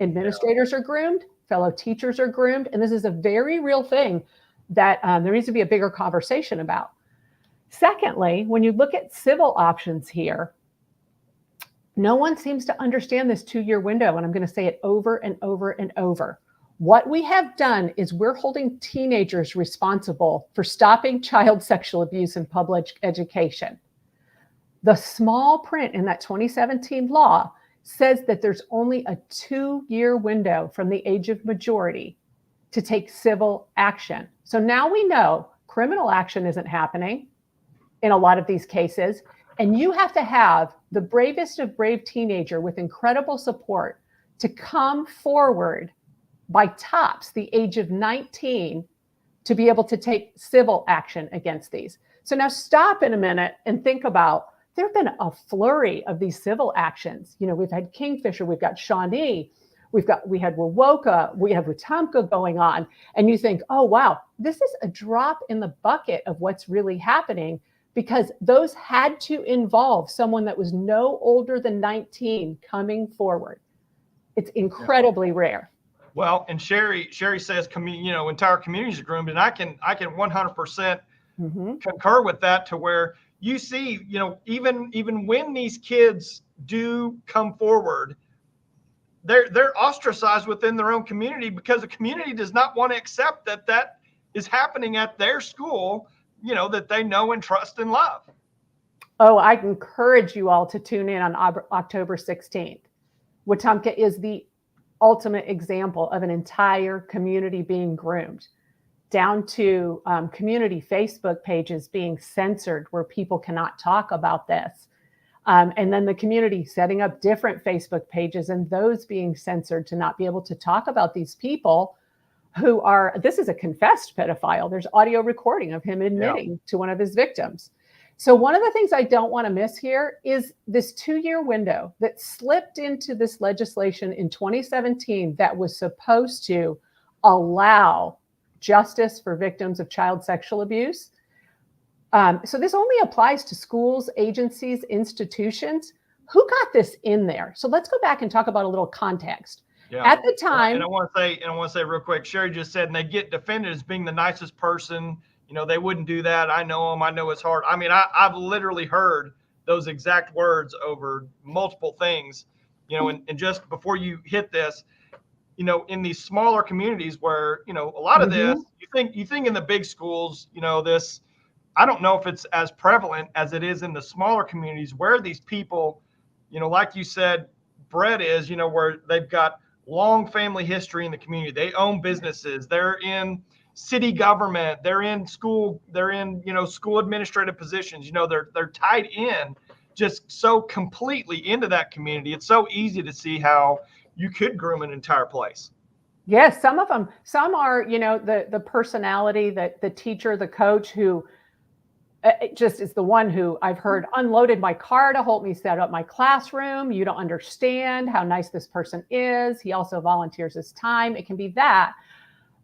Administrators are groomed, fellow teachers are groomed, and this is a very real thing that there needs to be a bigger conversation about. Secondly, when you look at civil options here, no one seems to understand this 2-year window, and I'm going to say it over and over and over. What we have done is we're holding teenagers responsible for stopping child sexual abuse in public education. The small print in that 2017 law says that there's only a 2-year window from the age of majority to take civil action. So now we know criminal action isn't happening in a lot of these cases. And you have to have the bravest of brave teenager with incredible support to come forward by tops the age of 19 to be able to take civil action against these. So now stop in a minute and think about, there have been a flurry of these civil actions. You know, we've had Kingfisher, we've got Shawnee, we had Wowoka, we have Wetumpka going on. And you think, oh, wow, this is a drop in the bucket of what's really happening, because those had to involve someone that was no older than 19 coming forward. It's incredibly rare. Well, and Sherry says, entire communities are groomed, and I can 100% concur with that, to where you see, even when these kids do come forward, they're ostracized within their own community, because the community does not want to accept that is happening at their school, that they know and trust and love. Oh, I encourage you all to tune in on October 16th. Wetumpka is the ultimate example of an entire community being groomed, down to community Facebook pages being censored where people cannot talk about this. And then the community setting up different Facebook pages and those being censored to not be able to talk about these people who are, this is a confessed pedophile. There's audio recording of him admitting to one of his victims. So one of the things I don't want to miss here is this 2-year window that slipped into this legislation in 2017 that was supposed to allow justice for victims of child sexual abuse. So this only applies to schools, agencies, institutions. Who got this in there? So let's go back and talk about a little context. Yeah. At the time, and I want to say real quick, Sherry just said, and they get defended as being the nicest person. They wouldn't do that. I know them. I know it's hard. I mean, I've literally heard those exact words over multiple things, and just before you hit this, in these smaller communities where, a lot of this, you think in the big schools, this, I don't know if it's as prevalent as it is in the smaller communities where these people, like you said, Brett is, where they've got long family history in the community. They own businesses. They're in city government. They're in school. They're in, school administrative positions. They're tied in just so completely into that community. It's so easy to see how you could groom an entire place. Yes, some of them. Some are, the personality, that the teacher, the coach who just is the one who I've heard unloaded my car to help me set up my classroom. You don't understand how nice this person is. He also volunteers his time. It can be that.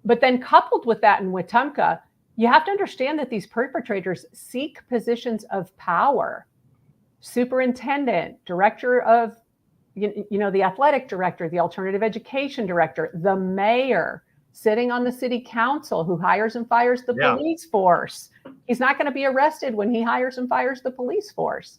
But then coupled with that in Wetumpka, you have to understand that these perpetrators seek positions of power. Superintendent, director of, the athletic director, the alternative education director, the mayor, sitting on the city council, who hires and fires the police force. He's not going to be arrested when he hires and fires the police force.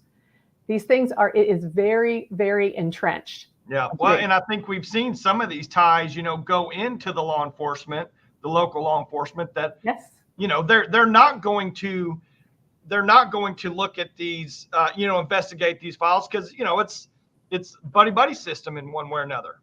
These things it is very, very entrenched. Yeah. Well, and I think we've seen some of these ties, go into the law enforcement, the local law enforcement, that, they're not going to look at these, investigate these files, because, it's buddy system in one way or another.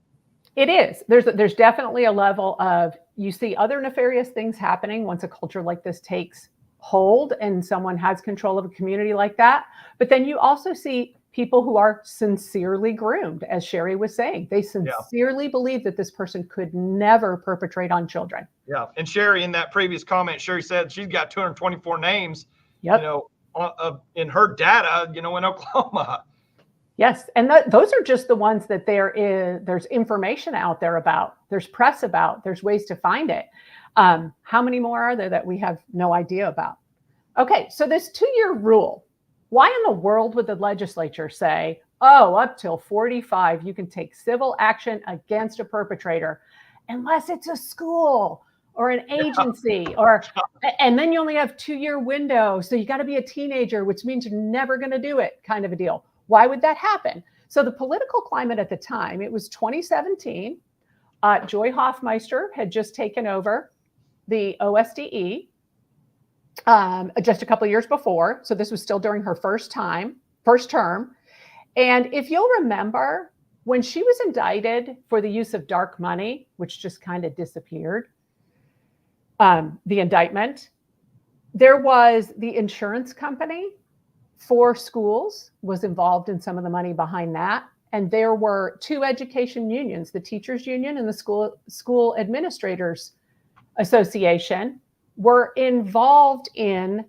It is. There's definitely a level of, you see other nefarious things happening once a culture like this takes hold and someone has control of a community like that. But then you also see people who are sincerely groomed, as Sherry was saying. They sincerely believe that this person could never perpetrate on children. Yeah. And Sherry, in that previous comment, Sherry said she's got 224 names, in her data, in Oklahoma. Yes. And those are just the ones that there's information out there about, there's press about, there's ways to find it. How many more are there that we have no idea about? Okay. So this 2-year rule, why in the world would the legislature say, oh, up till 45, you can take civil action against a perpetrator, unless it's a school or an agency, and then you only have 2-year window. So you got to be a teenager, which means you're never going to do it, kind of a deal. Why would that happen? So the political climate at the time, it was 2017. Joy Hoffmeister had just taken over the OSDE just a couple of years before. So this was still during her first term. And if you'll remember, when she was indicted for the use of dark money, which just kind of disappeared, the indictment, there was the insurance company for schools was involved in some of the money behind that. And there were two education unions, the teachers union and the school administrators association, were involved in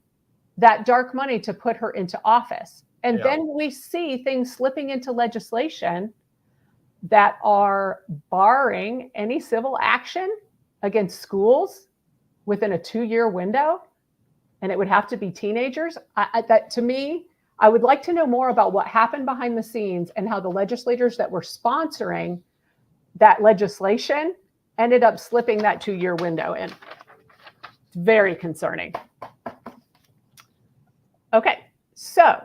that dark money to put her into office. And then we see things slipping into legislation that are barring any civil action against schools within a 2-year window. And it would have to be teenagers. That, to me, I would like to know more about what happened behind the scenes and how the legislators that were sponsoring that legislation ended up slipping that 2-year window in. It's very concerning. Okay, so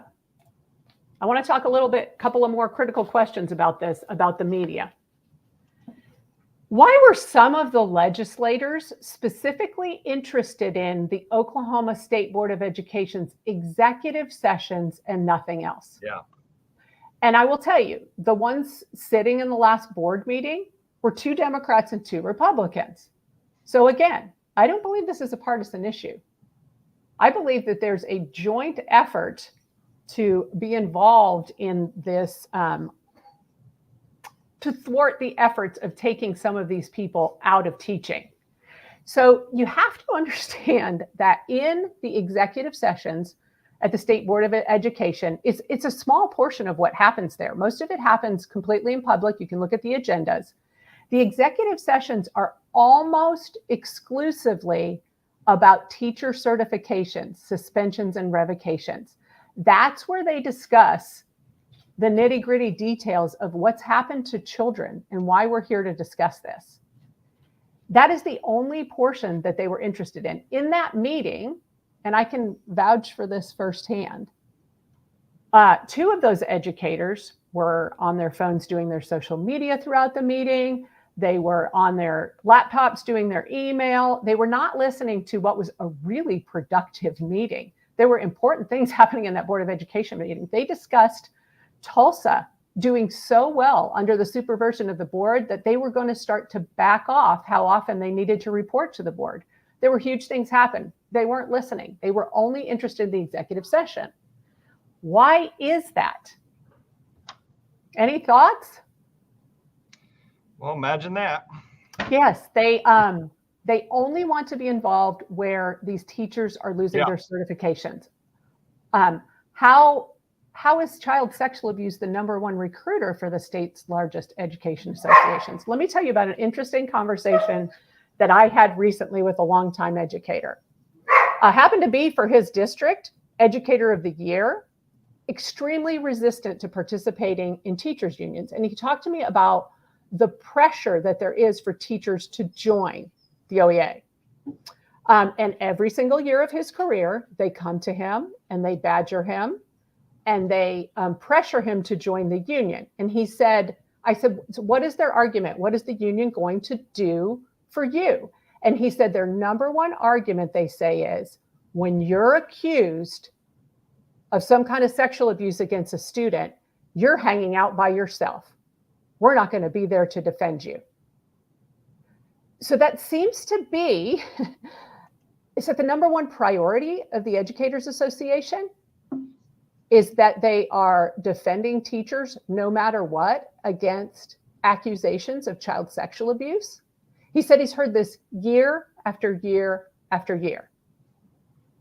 I want to talk a little bit, couple of more critical questions about this, about the media. Why were some of the legislators specifically interested in the Oklahoma State Board of Education's executive sessions and nothing else? Yeah. And I will tell you, the ones sitting in the last board meeting were 2 Democrats and 2 Republicans. So again, I don't believe this is a partisan issue. I believe that there's a joint effort to be involved in this, to thwart the efforts of taking some of these people out of teaching. So you have to understand that in the executive sessions at the State Board of Education, it's a small portion of what happens there. Most of it happens completely in public. You can look at the agendas. The executive sessions are almost exclusively about teacher certifications, suspensions, and revocations. That's where they discuss the nitty-gritty details of what's happened to children and why we're here to discuss this. That is the only portion that they were interested in. In that meeting, and I can vouch for this firsthand, 2 of those educators were on their phones doing their social media throughout the meeting. They were on their laptops doing their email. They were not listening to what was a really productive meeting. There were important things happening in that Board of Education meeting. They discussed Tulsa doing so well under the supervision of the board that they were going to start to back off how often they needed to report to the board. There were huge things happen. They weren't listening. They were only interested in the executive session. Why is that? Any thoughts? Well, imagine that. Yes, they only want to be involved where these teachers are losing their certifications. How is child sexual abuse the #1 recruiter for the state's largest education associations? Let me tell you about an interesting conversation that I had recently with a longtime educator. Happened to be for his district, Educator of the Year, extremely resistant to participating in teachers' unions. And he talked to me about the pressure that there is for teachers to join the OEA. And every single year of his career, they come to him and they badger him and they pressure him to join the union. And he said, I said, so what is their argument? What is the union going to do for you? And he said, their #1 argument, they say, is when you're accused of some kind of sexual abuse against a student, you're hanging out by yourself. We're not going to be there to defend you. So that seems to be, is that the #1 priority of the Educators Association is that they are defending teachers no matter what against accusations of child sexual abuse. He said he's heard this year after year after year.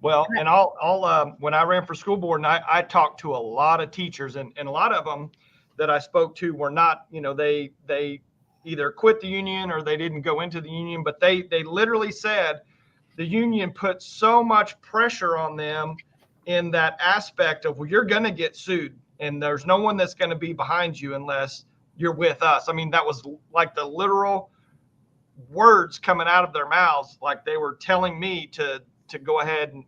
Well, and I'll when I ran for school board, and I talked to a lot of teachers, and a lot of them that I spoke to were not, they either quit the union or they didn't go into the union, but they literally said the union put so much pressure on them in that aspect of, well, you're going to get sued and there's no one that's going to be behind you unless you're with us. I mean, that was like the literal words coming out of their mouths. Like they were telling me to go ahead and,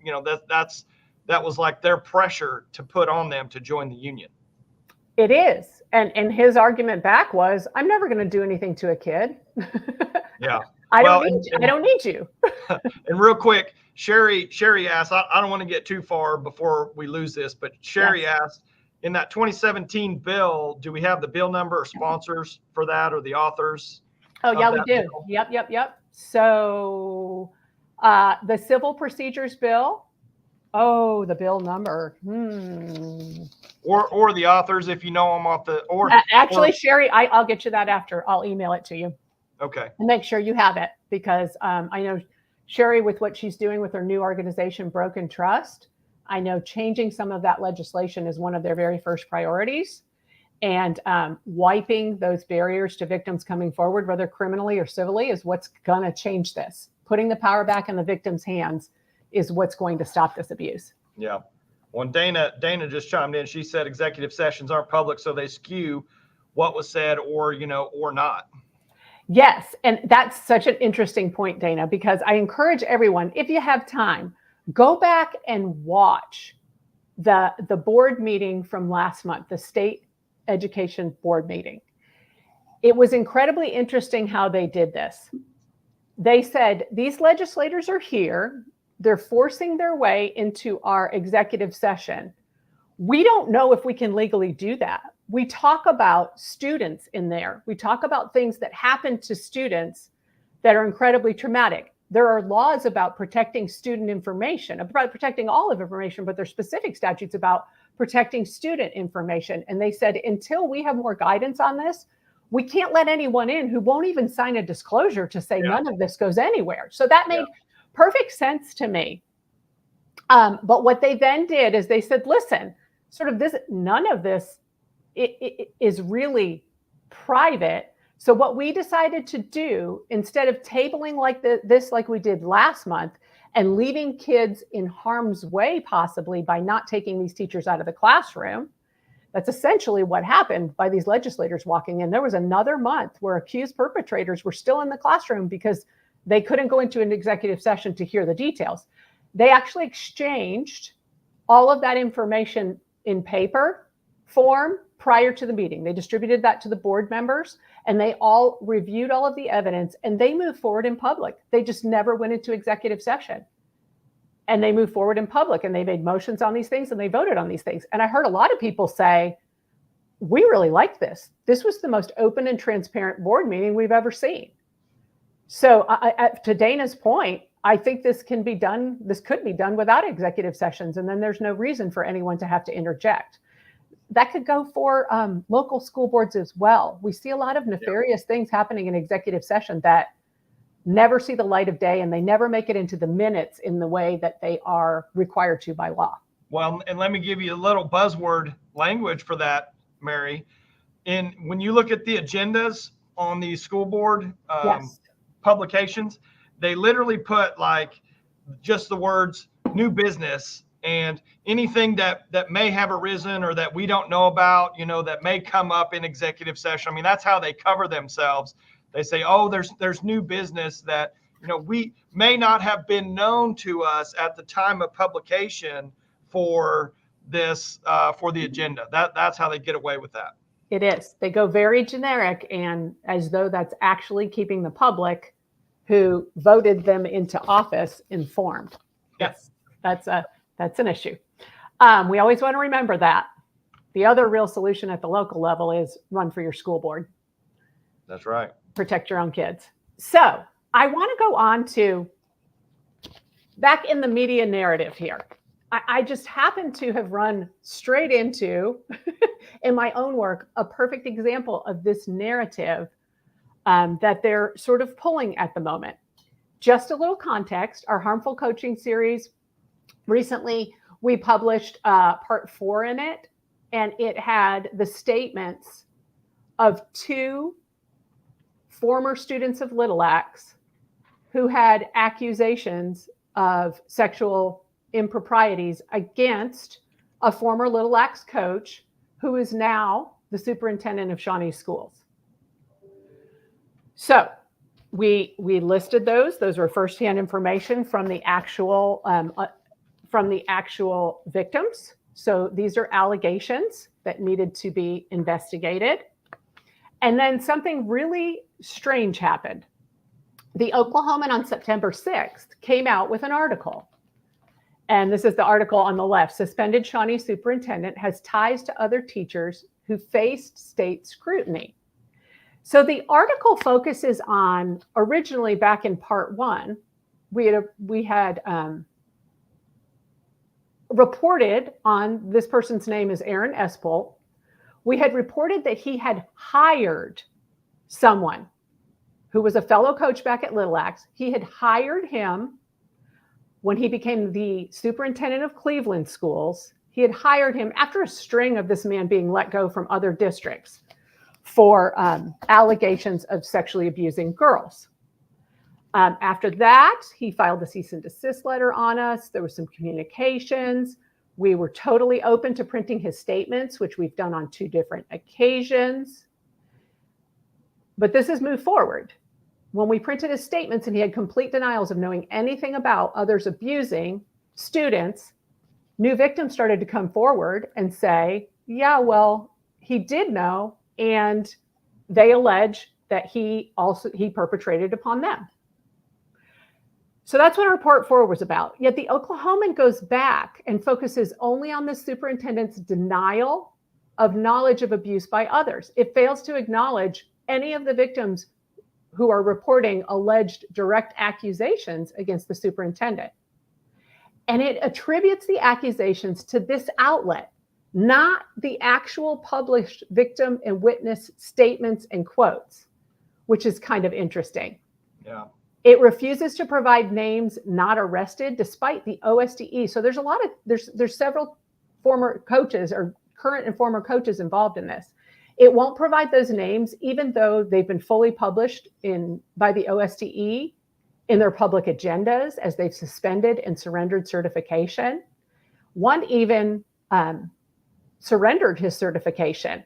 that was like their pressure to put on them to join the union. It is. And his argument back was, I'm never going to do anything to a kid. Yeah. I Well, don't need you. And real quick, Sherry asked, I don't want to get too far before we lose this, but Sherry Yes. asked, in that 2017 bill, do we have the bill number or sponsors for that, or the authors? Oh, yeah, of we that do. bill? Yep. So the civil procedures bill. Oh, the bill number. Or the authors, if you know them off the, Actually, Sherry, I'll get you that after. I'll email it to you. Okay. And make sure you have it, because I know Sherry, with what she's doing with her new organization, Broken Trust, I know changing some of that legislation is one of their very first priorities. And wiping those barriers to victims coming forward, whether criminally or civilly, is what's going to change this. Putting the power back in the victim's hands is what's going to stop this abuse. Yeah. Well, Dana just chimed in. She said executive sessions aren't public, so they skew what was said or not. Yes. And that's such an interesting point, Dana, because I encourage everyone, if you have time, go back and watch the board meeting from last month, the state education board meeting. It was incredibly interesting how they did this. They said, these legislators are here. They're forcing their way into our executive session. We don't know if we can legally do that. We talk about students in there. We talk about things that happen to students that are incredibly traumatic. There are laws about protecting student information, about protecting all of information, but there's specific statutes about protecting student information. And they said, until we have more guidance on this, we can't let anyone in who won't even sign a disclosure to say none of this goes anywhere. So that made perfect sense to me. But what they then did is they said, listen, sort of this, none of this it is really private. So what we decided to do, instead of tabling like this, like we did last month, and leaving kids in harm's way, possibly by not taking these teachers out of the classroom, that's essentially what happened by these legislators walking in. There was another month where accused perpetrators were still in the classroom because they couldn't go into an executive session to hear the details. They actually exchanged all of that information in paper form prior to the meeting. They distributed that to the board members, and they all reviewed all of the evidence, and they moved forward in public. They just never went into executive session. And they moved forward in public, and they made motions on these things, and they voted on these things. And I heard a lot of people say, we really like this. This was the most open and transparent board meeting we've ever seen. So to Dana's point, I think this can be done. This could be done without executive sessions. And then there's no reason for anyone to have to interject. That could go for local school boards as well. We see a lot of nefarious things happening in executive session that never see the light of day, and they never make it into the minutes in the way that they are required to by law. Well, and let me give you a little buzzword language for that, Mary. When you look at the agendas on the school board publications, they literally put like just the words new business and anything that may have arisen or that we don't know about, that may come up in executive session. I mean, that's how they cover themselves. They say, oh, there's new business that, we may not have been known to us at the time of publication for this, for the agenda. That's how they get away with that. It is. They go very generic, and as though that's actually keeping the public who voted them into office informed. Yes, that's an issue. We always want to remember that. The other real solution at the local level is run for your school board. That's right. Protect your own kids. So I want to go on to back in the media narrative here. I just happen to have run straight into, in my own work, a perfect example of this narrative that they're sort of pulling at the moment. Just a little context, our harmful coaching series, recently we published part 4 in it, and it had the statements of 2 former students of Little Axe who had accusations of sexual improprieties against a former Little Axe coach who is now the superintendent of Shawnee schools. So we listed those. Those were firsthand information from the actual victims. So these are allegations that needed to be investigated. And then something really strange happened. The Oklahoman on September 6th came out with an article. And this is the article on the left. Suspended Shawnee superintendent has ties to other teachers who faced state scrutiny. So the article focuses on, originally back in part one, we had reported on, this person's name is Aaron Espol. We had reported that he had hired someone who was a fellow coach back at Little Axe. He had hired him when he became the superintendent of Cleveland schools. He had hired him after a string of this man being let go from other districts for allegations of sexually abusing girls. After that, he filed a cease and desist letter on us. There was some communications. We were totally open to printing his statements, which we've done on 2 different occasions. But this has moved forward. When we printed his statements and he had complete denials of knowing anything about others abusing students, new victims started to come forward and say, yeah, well, he did know, and they allege that he perpetrated upon them. So that's what report 4 was about. Yet the Oklahoman goes back and focuses only on the superintendent's denial of knowledge of abuse by others. It fails to acknowledge any of the victims who are reporting alleged direct accusations against the superintendent. And it attributes the accusations to this outlet, not the actual published victim and witness statements and quotes, which is kind of interesting. Yeah. It refuses to provide names not arrested despite the OSDE. So there's several former coaches or current and former coaches involved in this. It won't provide those names, even though they've been fully published by the OSDE in their public agendas as they've suspended and surrendered certification. One even surrendered his certification,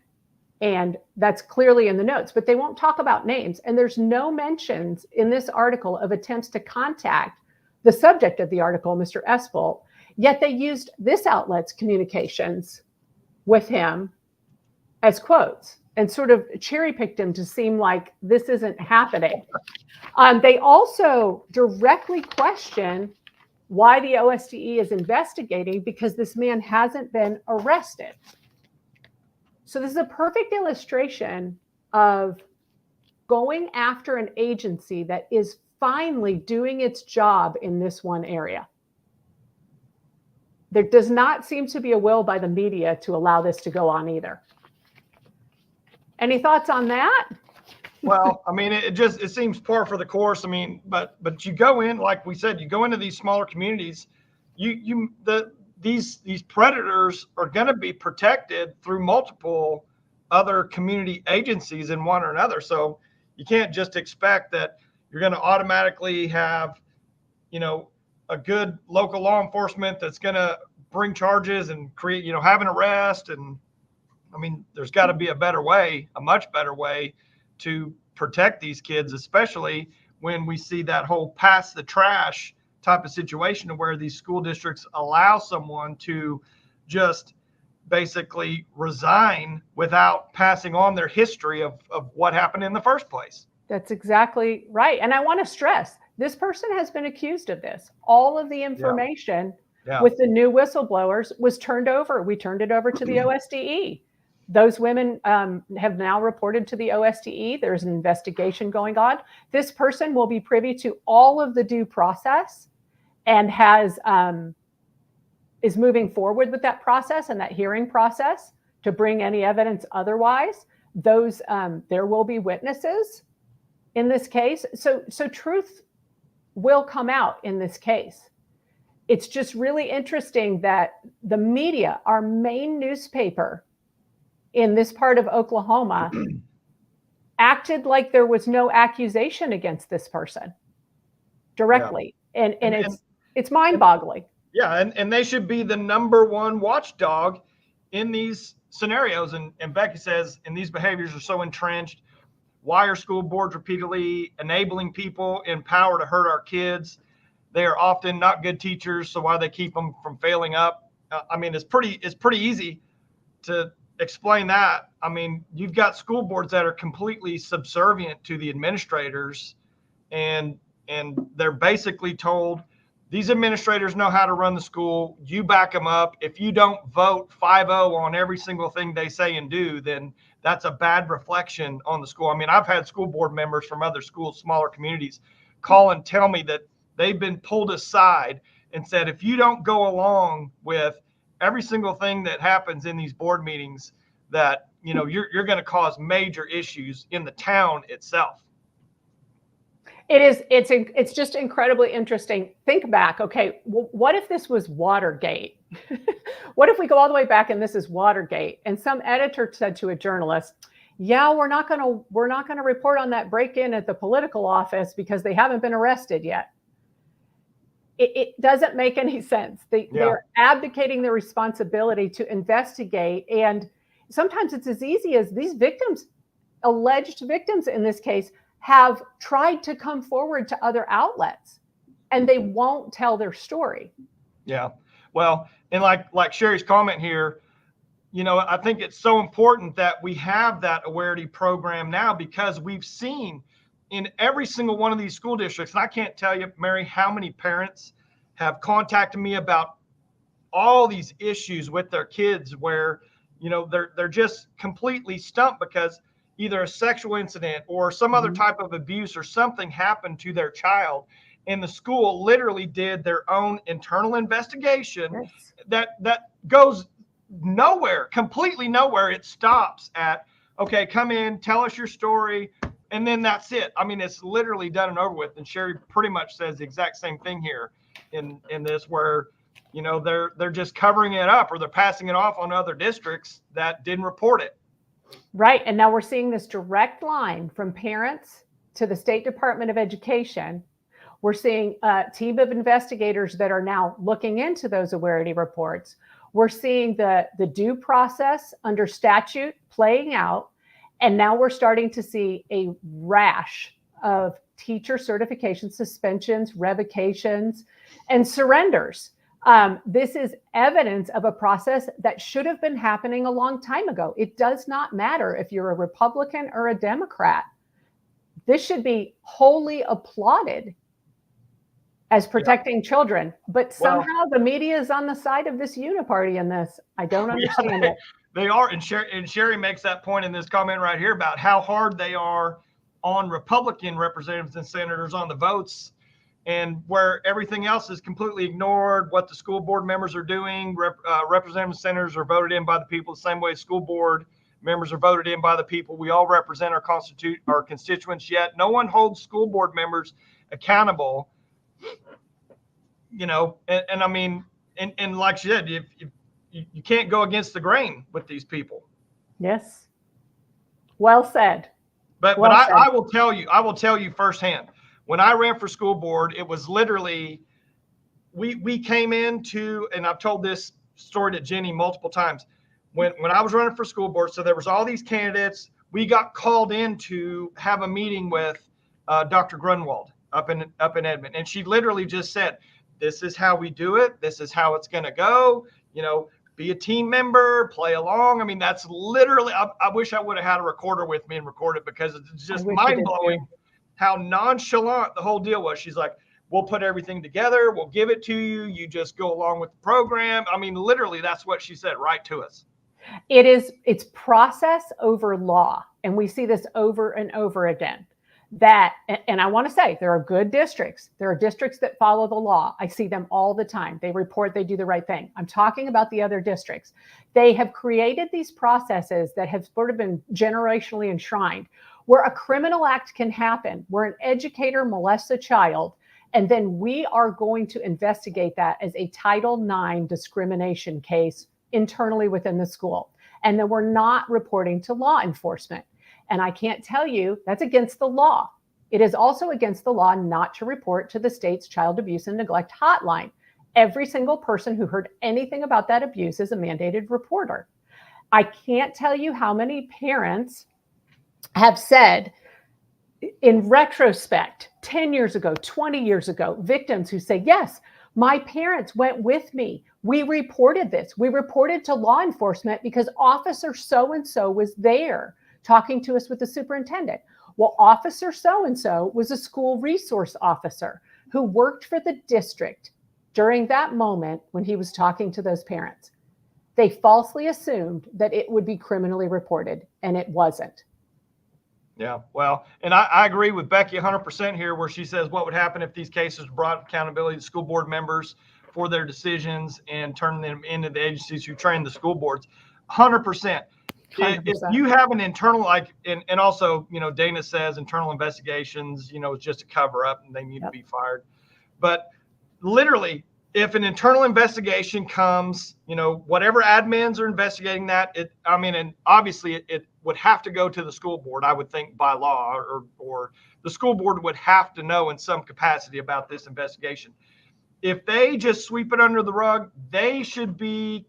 and that's clearly in the notes, but they won't talk about names. And there's no mentions in this article of attempts to contact the subject of the article, Mr. Espol, yet they used this outlet's communications with him as quotes and sort of cherry-picked him to seem like this isn't happening. They also directly question why the OSDE is investigating, because this man hasn't been arrested. So this is a perfect illustration of going after an agency that is finally doing its job in this one area. There does not seem to be a will by the media to allow this to go on either. Any thoughts on that? Well, I mean, it seems par for the course. I mean, but you go in, like we said, you go into these smaller communities, these predators are going to be protected through multiple other community agencies in one or another. So you can't just expect that you're going to automatically have, a good local law enforcement that's going to bring charges and create, have an arrest. And I mean, there's got to be a better way, a much better way to protect these kids, especially when we see that whole pass the trash type of situation where these school districts allow someone to just basically resign without passing on their history of what happened in the first place. That's exactly right. And I want to stress, this person has been accused of this. All of the information with the new whistleblowers was turned over. We turned it over to the OSDE. Those women have now reported to the OSDE. There's an investigation going on. This person will be privy to all of the due process and is moving forward with that process and that hearing process to bring any evidence otherwise. There will be witnesses in this case. So truth will come out in this case. It's just really interesting that the media, our main newspaper in this part of Oklahoma, acted like there was no accusation against this person directly. Yeah. And it's mind-boggling. Yeah, and they should be the number one watchdog in these scenarios. And Becky says, and these behaviors are so entrenched. Why are school boards repeatedly enabling people in power to hurt our kids? They are often not good teachers, so why they keep them from failing up? I mean, it's pretty easy to explain that. I mean, you've got school boards that are completely subservient to the administrators, and they're basically told, these administrators know how to run the school. You back them up. If you don't vote 5-0 on every single thing they say and do, then that's a bad reflection on the school. I mean, I've had school board members from other schools, smaller communities, call and tell me that they've been pulled aside and said, if you don't go along with every single thing that happens in these board meetings, that, you know, you're going to cause major issues in the town itself. It's just incredibly interesting. Think back. Okay, what if this was Watergate? What if we go all the way back and this is Watergate, and some editor said to a journalist, yeah, we're not going to report on that break-in at the political office because they haven't been arrested yet. It doesn't make any sense. They're abdicating their responsibility to investigate. And sometimes it's as easy as these victims, alleged victims in this case, have tried to come forward to other outlets, and they won't tell their story. Yeah. Well, and like Sherry's comment here, you know, I think it's so important that we have that Awareness program now, because we've seen in every single one of these school districts, and I can't tell you, Mary, how many parents have contacted me about all these issues with their kids where, you know, they're just completely stumped because either a sexual incident or some other type of abuse or something happened to their child, and the school literally did their own internal investigation that goes nowhere, completely nowhere. It stops at, okay, come in, tell us your story, and then that's it. I mean, it's literally done and over with. And Sherry pretty much says the exact same thing here in this, where, you know, they're just covering it up, or they're passing it off on other districts that didn't report it. Right. And now we're seeing this direct line from parents to the State Department of Education. We're seeing a team of investigators that are now looking into those Awareness reports. We're seeing the due process under statute playing out. And now we're starting to see a rash of teacher certification suspensions, revocations, and surrenders. This is evidence of a process that should have been happening a long time ago. It does not matter if you're a Republican or a Democrat. This should be wholly applauded as protecting children. But somehow the media is on the side of this uniparty in this. I don't understand it. They are. And Sherry makes that point in this comment right here about how hard they are on Republican representatives and senators on the votes, and where everything else is completely ignored. What the school board members are doing, representatives and senators are voted in by the people the same way school board members are voted in by the people. We all represent our constituents, yet no one holds school board members accountable. You know, and I mean, and like you said, if you can't go against the grain with these people. Yes. Well said. But I will tell you firsthand, when I ran for school board, it was literally, we came into, and I've told this story to Jenny multiple times, when I was running for school board, so there was all these candidates, we got called in to have a meeting with Dr. Grunwald up in Edmond. And she literally just said, this is how we do it. This is how it's going to go. You know, be a team member, play along. I mean, that's literally, I wish I would have had a recorder with me and record it, because it's just mind blowing how nonchalant the whole deal was. She's like, we'll put everything together. We'll give it to you. You just go along with the program. I mean, literally, that's what she said right to us. It's process over law. And we see this over and over again. And I want to say, there are good districts. There are districts that follow the law. I see them all the time. They report, they do the right thing. I'm talking about the other districts. They have created these processes that have sort of been generationally enshrined, where a criminal act can happen, where an educator molests a child, and then we are going to investigate that as a Title IX discrimination case internally within the school. And then we're not reporting to law enforcement. And I can't tell you, that's against the law. It is also against the law not to report to the state's child abuse and neglect hotline. Every single person who heard anything about that abuse is a mandated reporter. I can't tell you how many parents have said, in retrospect, 10 years ago, 20 years ago, victims who say, yes, my parents went with me We reported this. We reported to law enforcement because officer so-and-so was there talking to us with the superintendent. Well, officer so-and-so was a school resource officer who worked for the district during that moment when he was talking to those parents. They falsely assumed that it would be criminally reported, and it wasn't. Yeah, well, and I agree with Becky 100% here, where she says what would happen if these cases brought accountability to school board members for their decisions and turn them into the agencies who train the school boards. 100%. 100%. If you have an internal, like, and also, Dana says internal investigations, it's just a cover up and they need to be fired. But literally, if an internal investigation comes, whatever admins are investigating that, and obviously it would have to go to the school board, I would think, by law, or the school board would have to know in some capacity about this investigation. If they just sweep it under the rug, they should be,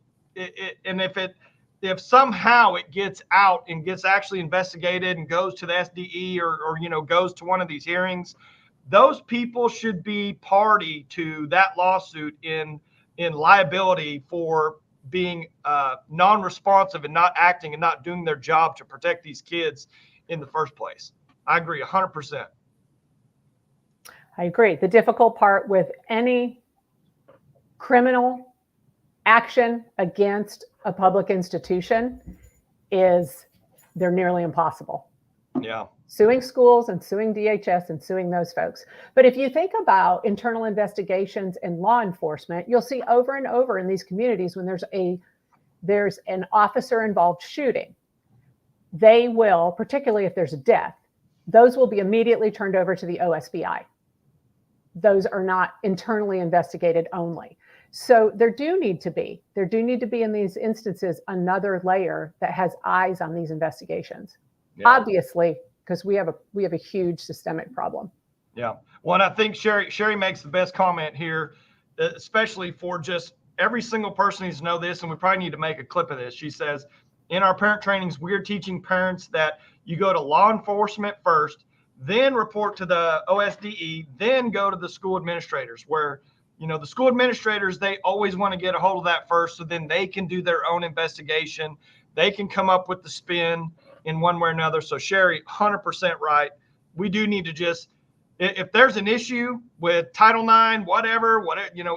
and if somehow it gets out and gets actually investigated and goes to the SDE or goes to one of these hearings, those people should be party to that lawsuit in liability for being non-responsive and not acting and not doing their job to protect these kids in the first place. I agree 100%. I agree. The difficult part with any criminal action against a public institution is they're nearly impossible. Yeah. Suing schools and suing DHS and suing those folks. But if you think about internal investigations and law enforcement, you'll see over and over in these communities when there's an officer involved shooting, they will, particularly if there's a death, those will be immediately turned over to the OSBI. Those are not internally investigated only. So there do need to be in these instances another layer that has eyes on these investigations. Yeah. Obviously, because we have a huge systemic problem. Yeah. Well, and I think Sherry makes the best comment here, especially for just every single person needs to know this, and we probably need to make a clip of this. She says, in our parent trainings, we're teaching parents that you go to law enforcement first, then report to the OSDE, then go to the school administrators, where the school administrators, they always want to get a hold of that first, so then they can do their own investigation. They can come up with the spin in one way or another. So Sherry, 100% right. We do need to just, if there's an issue with Title IX, whatever,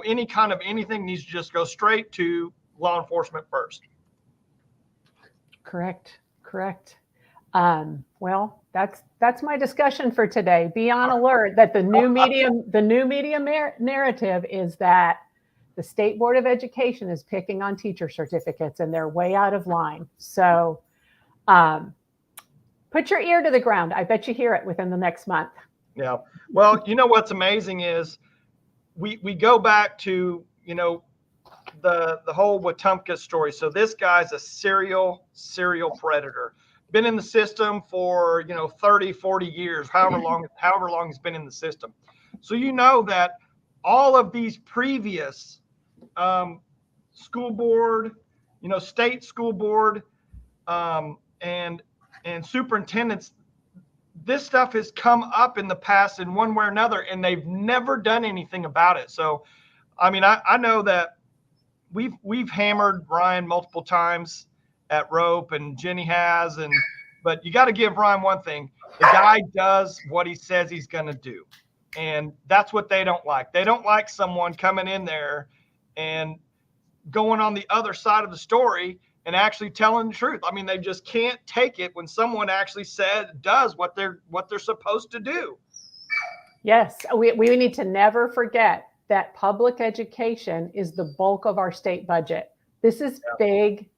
any kind of anything needs to just go straight to law enforcement first. Correct. Well, that's my discussion for today. Be on alert that the new media narrative is that the State Board of Education is picking on teacher certificates and they're way out of line. So put your ear to the ground. I bet you hear it within the next month. Yeah. Well, what's amazing is we go back to, the whole Wetumpka story. So this guy's a serial predator. Been in the system for 30, 40 years, however long he's been in the system. So that all of these previous school board, state school board, and superintendents, this stuff has come up in the past in one way or another, and they've never done anything about it. So, I know that we've hammered Ryan multiple times at Rope, and Jenny has, but you got to give Ryan one thing. The guy does what he says he's going to do. And that's what they don't like. They don't like someone coming in there and going on the other side of the story and actually telling the truth. They just can't take it when someone actually does what they're supposed to do. Yes, we need to never forget that public education is the bulk of our state budget. This is big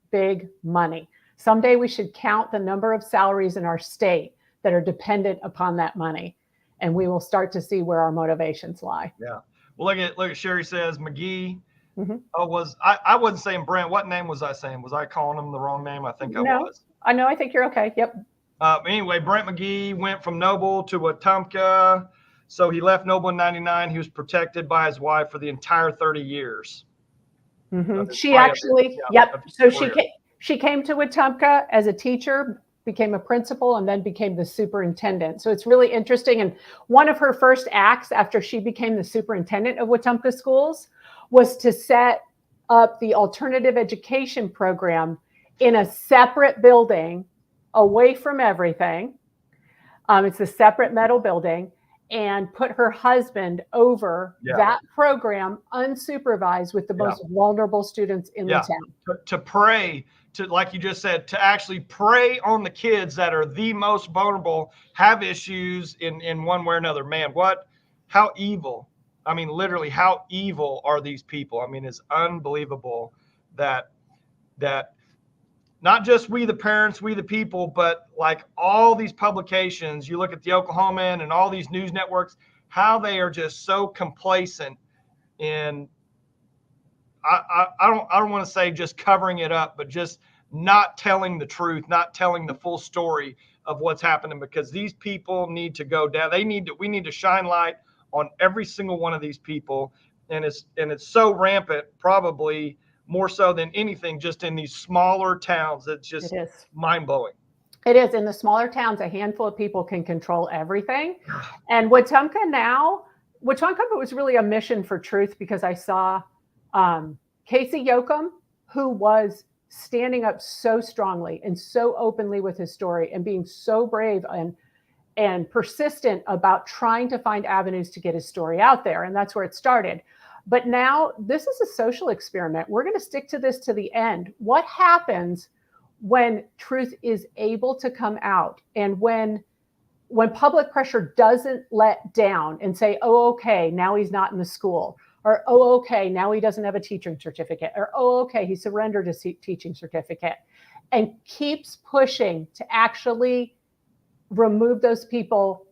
money. Someday we should count the number of salaries in our state that are dependent upon that money, and we will start to see where our motivations lie. Yeah. Well, look at Sherry says McGee. Mm-hmm. I wasn't saying Brent. What name was I saying? Was I calling him the wrong name? I think I was. I know. I think you're okay. Yep. Anyway, Brent McGee went from Noble to Wetumpka. So he left Noble in 99. He was protected by his wife for the entire 30 years. Mm-hmm. She actually, So she came to Wetumpka as a teacher, became a principal, and then became the superintendent. So it's really interesting. And one of her first acts after she became the superintendent of Wetumpka schools was to set up the alternative education program in a separate building away from everything. It's a separate metal building, and put her husband over that program unsupervised with the most vulnerable students in the town. To pray, to, like you just said, to actually prey on the kids that are the most vulnerable, have issues in one way or another. Man, how evil. I mean, literally, how evil are these people? I mean, it's unbelievable that not just we, the parents, we, the people, but like all these publications, you look at the Oklahoman and all these news networks, how they are just so complacent in, I don't want to say just covering it up, but just not telling the truth, not telling the full story of what's happening, because these people need to go down. We need to shine light on every single one of these people. And it's so rampant, probably more so than anything, just in these smaller towns. It's just mind blowing. It is. In the smaller towns, a handful of people can control everything. And Wetumpka was really a mission for truth, because I saw Casey Yoakum, who was standing up so strongly and so openly with his story and being so brave and persistent about trying to find avenues to get his story out there. And that's where it started. But now this is a social experiment. We're going to stick to this to the end. What happens when truth is able to come out, and when public pressure doesn't let down and say, oh, okay, now he's not in the school, or, oh, okay, now he doesn't have a teaching certificate, or, oh, okay, he surrendered a teaching certificate, and keeps pushing to actually remove those people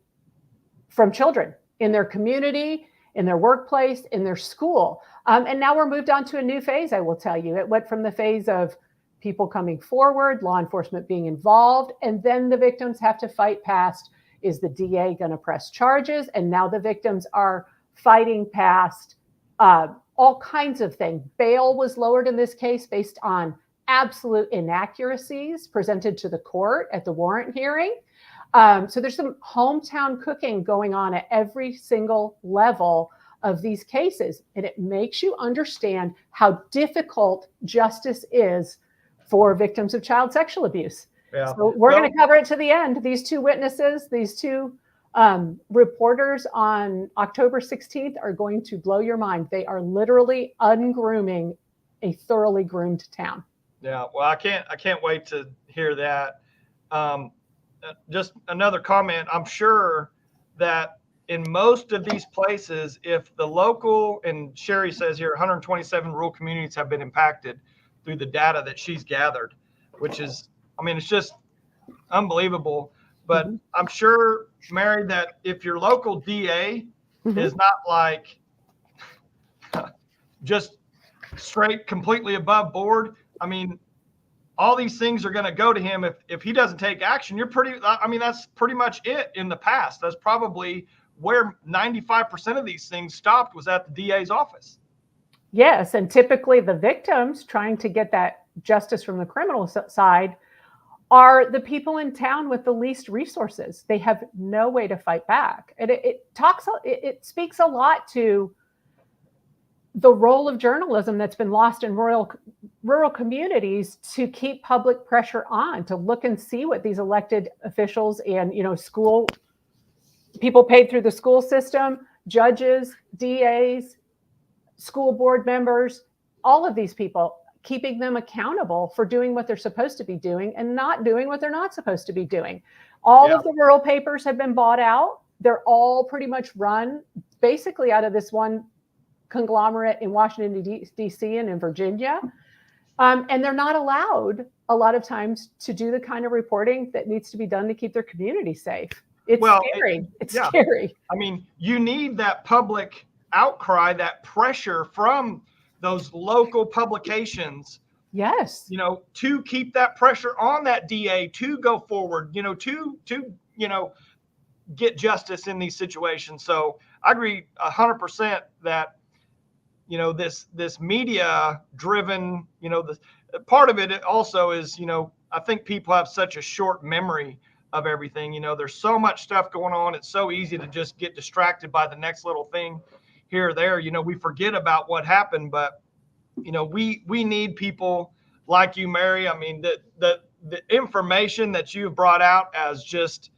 from children in their community, in their workplace, in their school. And now we're moved on to a new phase, I will tell you. It went from the phase of people coming forward, law enforcement being involved, and then the victims have to fight past, is the DA going to press charges? And now the victims are fighting past all kinds of things. Bail was lowered in this case based on absolute inaccuracies presented to the court at the warrant hearing. So there's some hometown cooking going on at every single level of these cases. And it makes you understand how difficult justice is for victims of child sexual abuse. Yeah. So we're going to cover it to the end. These two witnesses, these two reporters on October 16th are going to blow your mind. They are literally ungrooming a thoroughly groomed town. Yeah, well, I can't wait to hear that. Just another comment. I'm sure that in most of these places, if the local, and Sherry says here, 127 rural communities have been impacted through the data that she's gathered, which is, I mean, it's just unbelievable. But I'm sure, Mary, that if your local DA is not like just straight, completely above board, I mean, all these things are going to go to him. If he doesn't take action, that's pretty much it in the past. That's probably where 95% of these things stopped, was at the DA's office. Yes. And typically the victims trying to get that justice from the criminal side are the people in town with the least resources. They have no way to fight back. And it speaks a lot to the role of journalism that's been lost in rural communities, to keep public pressure on, to look and see what these elected officials and, school people paid through the school system, judges, DAs, school board members, all of these people, keeping them accountable for doing what they're supposed to be doing and not doing what they're not supposed to be doing. All of the rural papers have been bought out. They're all pretty much run basically out of this one conglomerate in Washington, D.C. and in Virginia. And they're not allowed a lot of times to do the kind of reporting that needs to be done to keep their community safe. It's scary. It's scary. I mean, you need that public outcry, that pressure from those local publications. Yes. To keep that pressure on that DA to go forward, to get justice in these situations. So I agree 100% that, this media driven, the part of it also is, I think people have such a short memory of everything. There's so much stuff going on. It's so easy to just get distracted by the next little thing here or there. We forget about what happened, but we need people like you, Mary. I mean, the information that you've brought out as just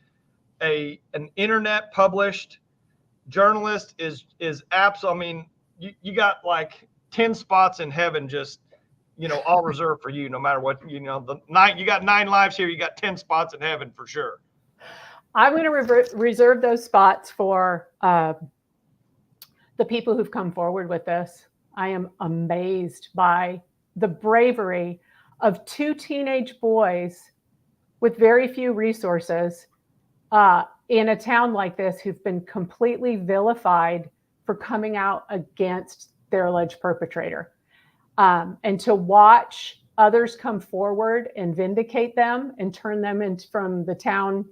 an internet published journalist is absolutely. I mean, you got like 10 spots in heaven, just all reserved for you, no matter what. You got 9 lives here. You got 10 spots in heaven for sure. I'm going to reserve those spots for the people who've come forward with this. I am amazed by the bravery of 2 teenage boys with very few resources in a town like this who've been completely vilified for coming out against their alleged perpetrator. And to watch others come forward and vindicate them and turn them from the town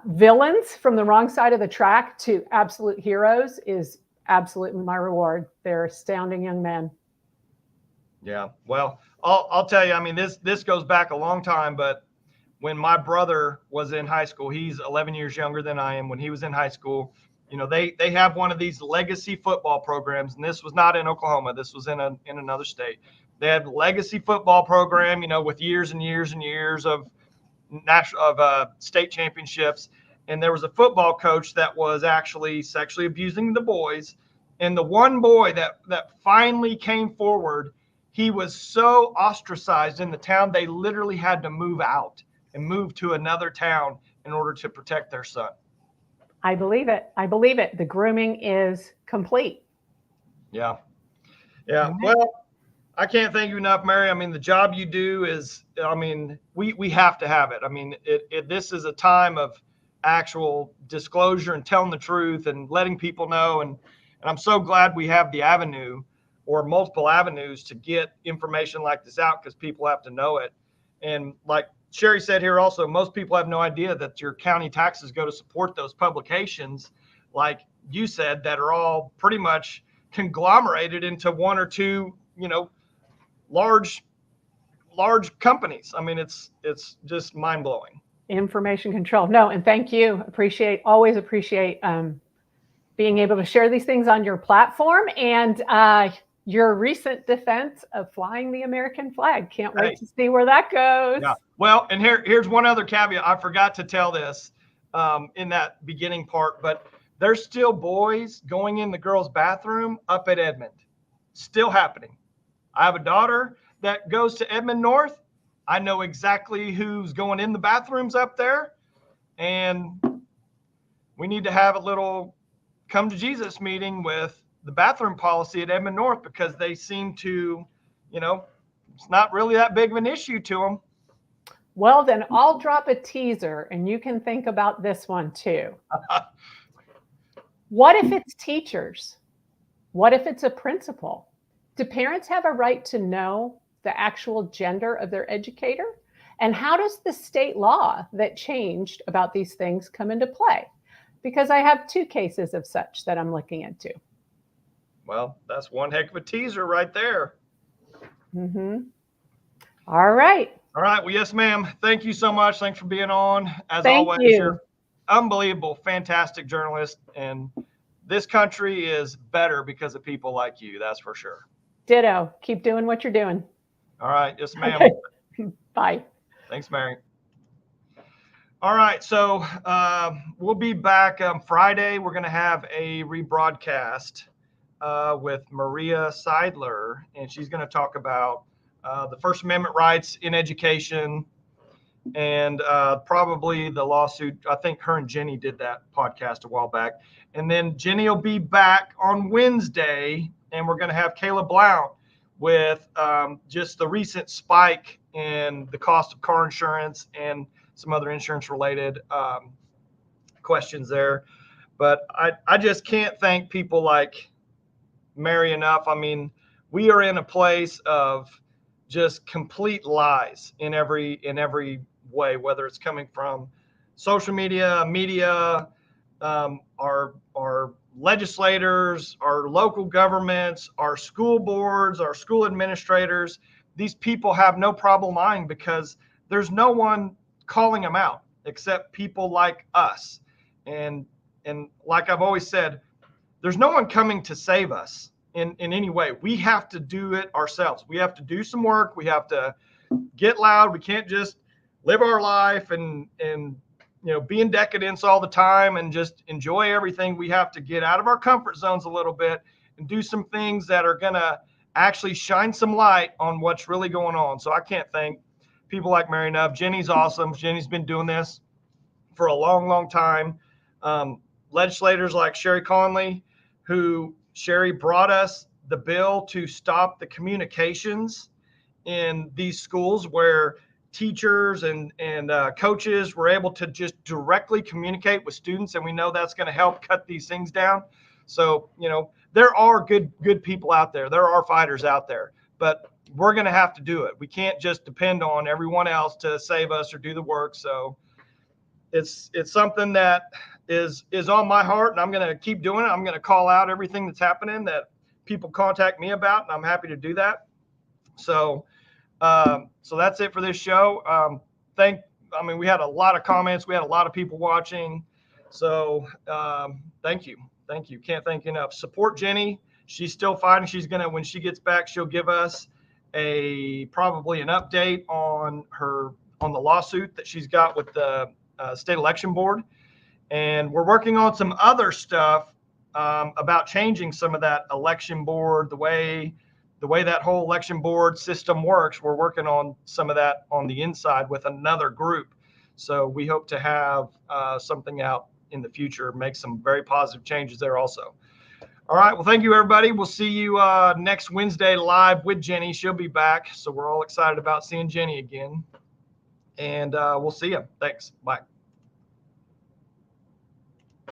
villains from the wrong side of the track to absolute heroes is absolutely my reward. They're astounding young men. Yeah. Well, I'll tell you, I mean, this goes back a long time, but when my brother was in high school, he's 11 years younger than I am. When he was in high school, they have one of these legacy football programs, and this was not in Oklahoma. This was in another state. They had legacy football program, with years and years and years of state championships. And there was a football coach that was actually sexually abusing the boys. And the one boy that finally came forward, he was so ostracized in the town, they literally had to move out and move to another town in order to protect their son. I believe it. I believe it. The grooming is complete. Yeah. Yeah. Well, I can't thank you enough, Mary. I mean, the job you do is, I mean, we have to have it. I mean, this is a time of actual disclosure and telling the truth and letting people know. And I'm so glad we have the avenue or multiple avenues to get information like this out, because people have to know it. And like Sherry said here also, most people have no idea that your county taxes go to support those publications, like you said, that are all pretty much conglomerated into 1 or 2, large companies. I mean, it's just mind blowing. Information control. No, and thank you. Always appreciate being able to share these things on your platform and your recent defense of flying the American flag. Can't wait to see where that goes. Yeah. Well, and here's one other caveat. I forgot to tell this in that beginning part, but there's still boys going in the girls' bathroom up at Edmond. Still happening. I have a daughter that goes to Edmond North. I know exactly who's going in the bathrooms up there. And we need to have a little come to Jesus meeting with the bathroom policy at Edmond North, because they seem to, it's not really that big of an issue to them. Well, then I'll drop a teaser and you can think about this one too. What if it's teachers? What if it's a principal? Do parents have a right to know the actual gender of their educator? And how does the state law that changed about these things come into play? Because I have 2 cases of such that I'm looking into. Well, that's one heck of a teaser right there. Mm-hmm. All right. All right. Well, yes, ma'am. Thank you so much. Thanks for being on. As always, you're unbelievable, fantastic journalist. And this country is better because of people like you. That's for sure. Ditto. Keep doing what you're doing. All right. Yes, ma'am. Okay. Bye. Thanks, Mary. All right. So we'll be back on Friday. We're going to have a rebroadcast with Maria Seidler, and she's going to talk about the First Amendment rights in education and probably the lawsuit. I think her and Jenny did that podcast a while back. And then Jenny will be back on Wednesday, and we're going to have Kayla Blount with just the recent spike in the cost of car insurance and some other insurance related questions there. But I just can't thank people like Mary enough. I mean, we are in a place of just complete lies in every way, whether it's coming from social media, our legislators, our local governments, our school boards, our school administrators. These people have no problem lying because there's no one calling them out except people like us. And like I've always said, there's no one coming to save us in any way. We have to do it ourselves. We have to do some work. We have to get loud. We can't just live our life and be in decadence all the time and just enjoy everything. We have to get out of our comfort zones a little bit and do some things that are going to actually shine some light on what's really going on. So I can't thank people like Mary enough. Jenny's awesome. Jenny's been doing this for a long, long time. Legislators like Sherry Conley, Sherry brought us the bill to stop the communications in these schools where teachers and coaches were able to just directly communicate with students. And we know that's going to help cut these things down. So, there are good people out there. There are fighters out there, but we're going to have to do it. We can't just depend on everyone else to save us or do the work. So it's something that is on my heart, and I'm going to keep doing it. I'm going to call out everything that's happening that people contact me about, and I'm happy to do that. So that's it for this show. We had a lot of comments. We had a lot of people watching. So thank you. Can't thank you enough. Support Jenny. She's still fighting. She's going to, when she gets back, she'll give us probably an update on the lawsuit that she's got with the state election board. And we're working on some other stuff about changing some of that election board, the way that whole election board system works. We're working on some of that on the inside with another group. So we hope to have something out in the future, make some very positive changes there also. All right. Well, thank you, everybody. We'll see you next Wednesday live with Jenny. She'll be back. So we're all excited about seeing Jenny again. And we'll see you. Thanks. Bye.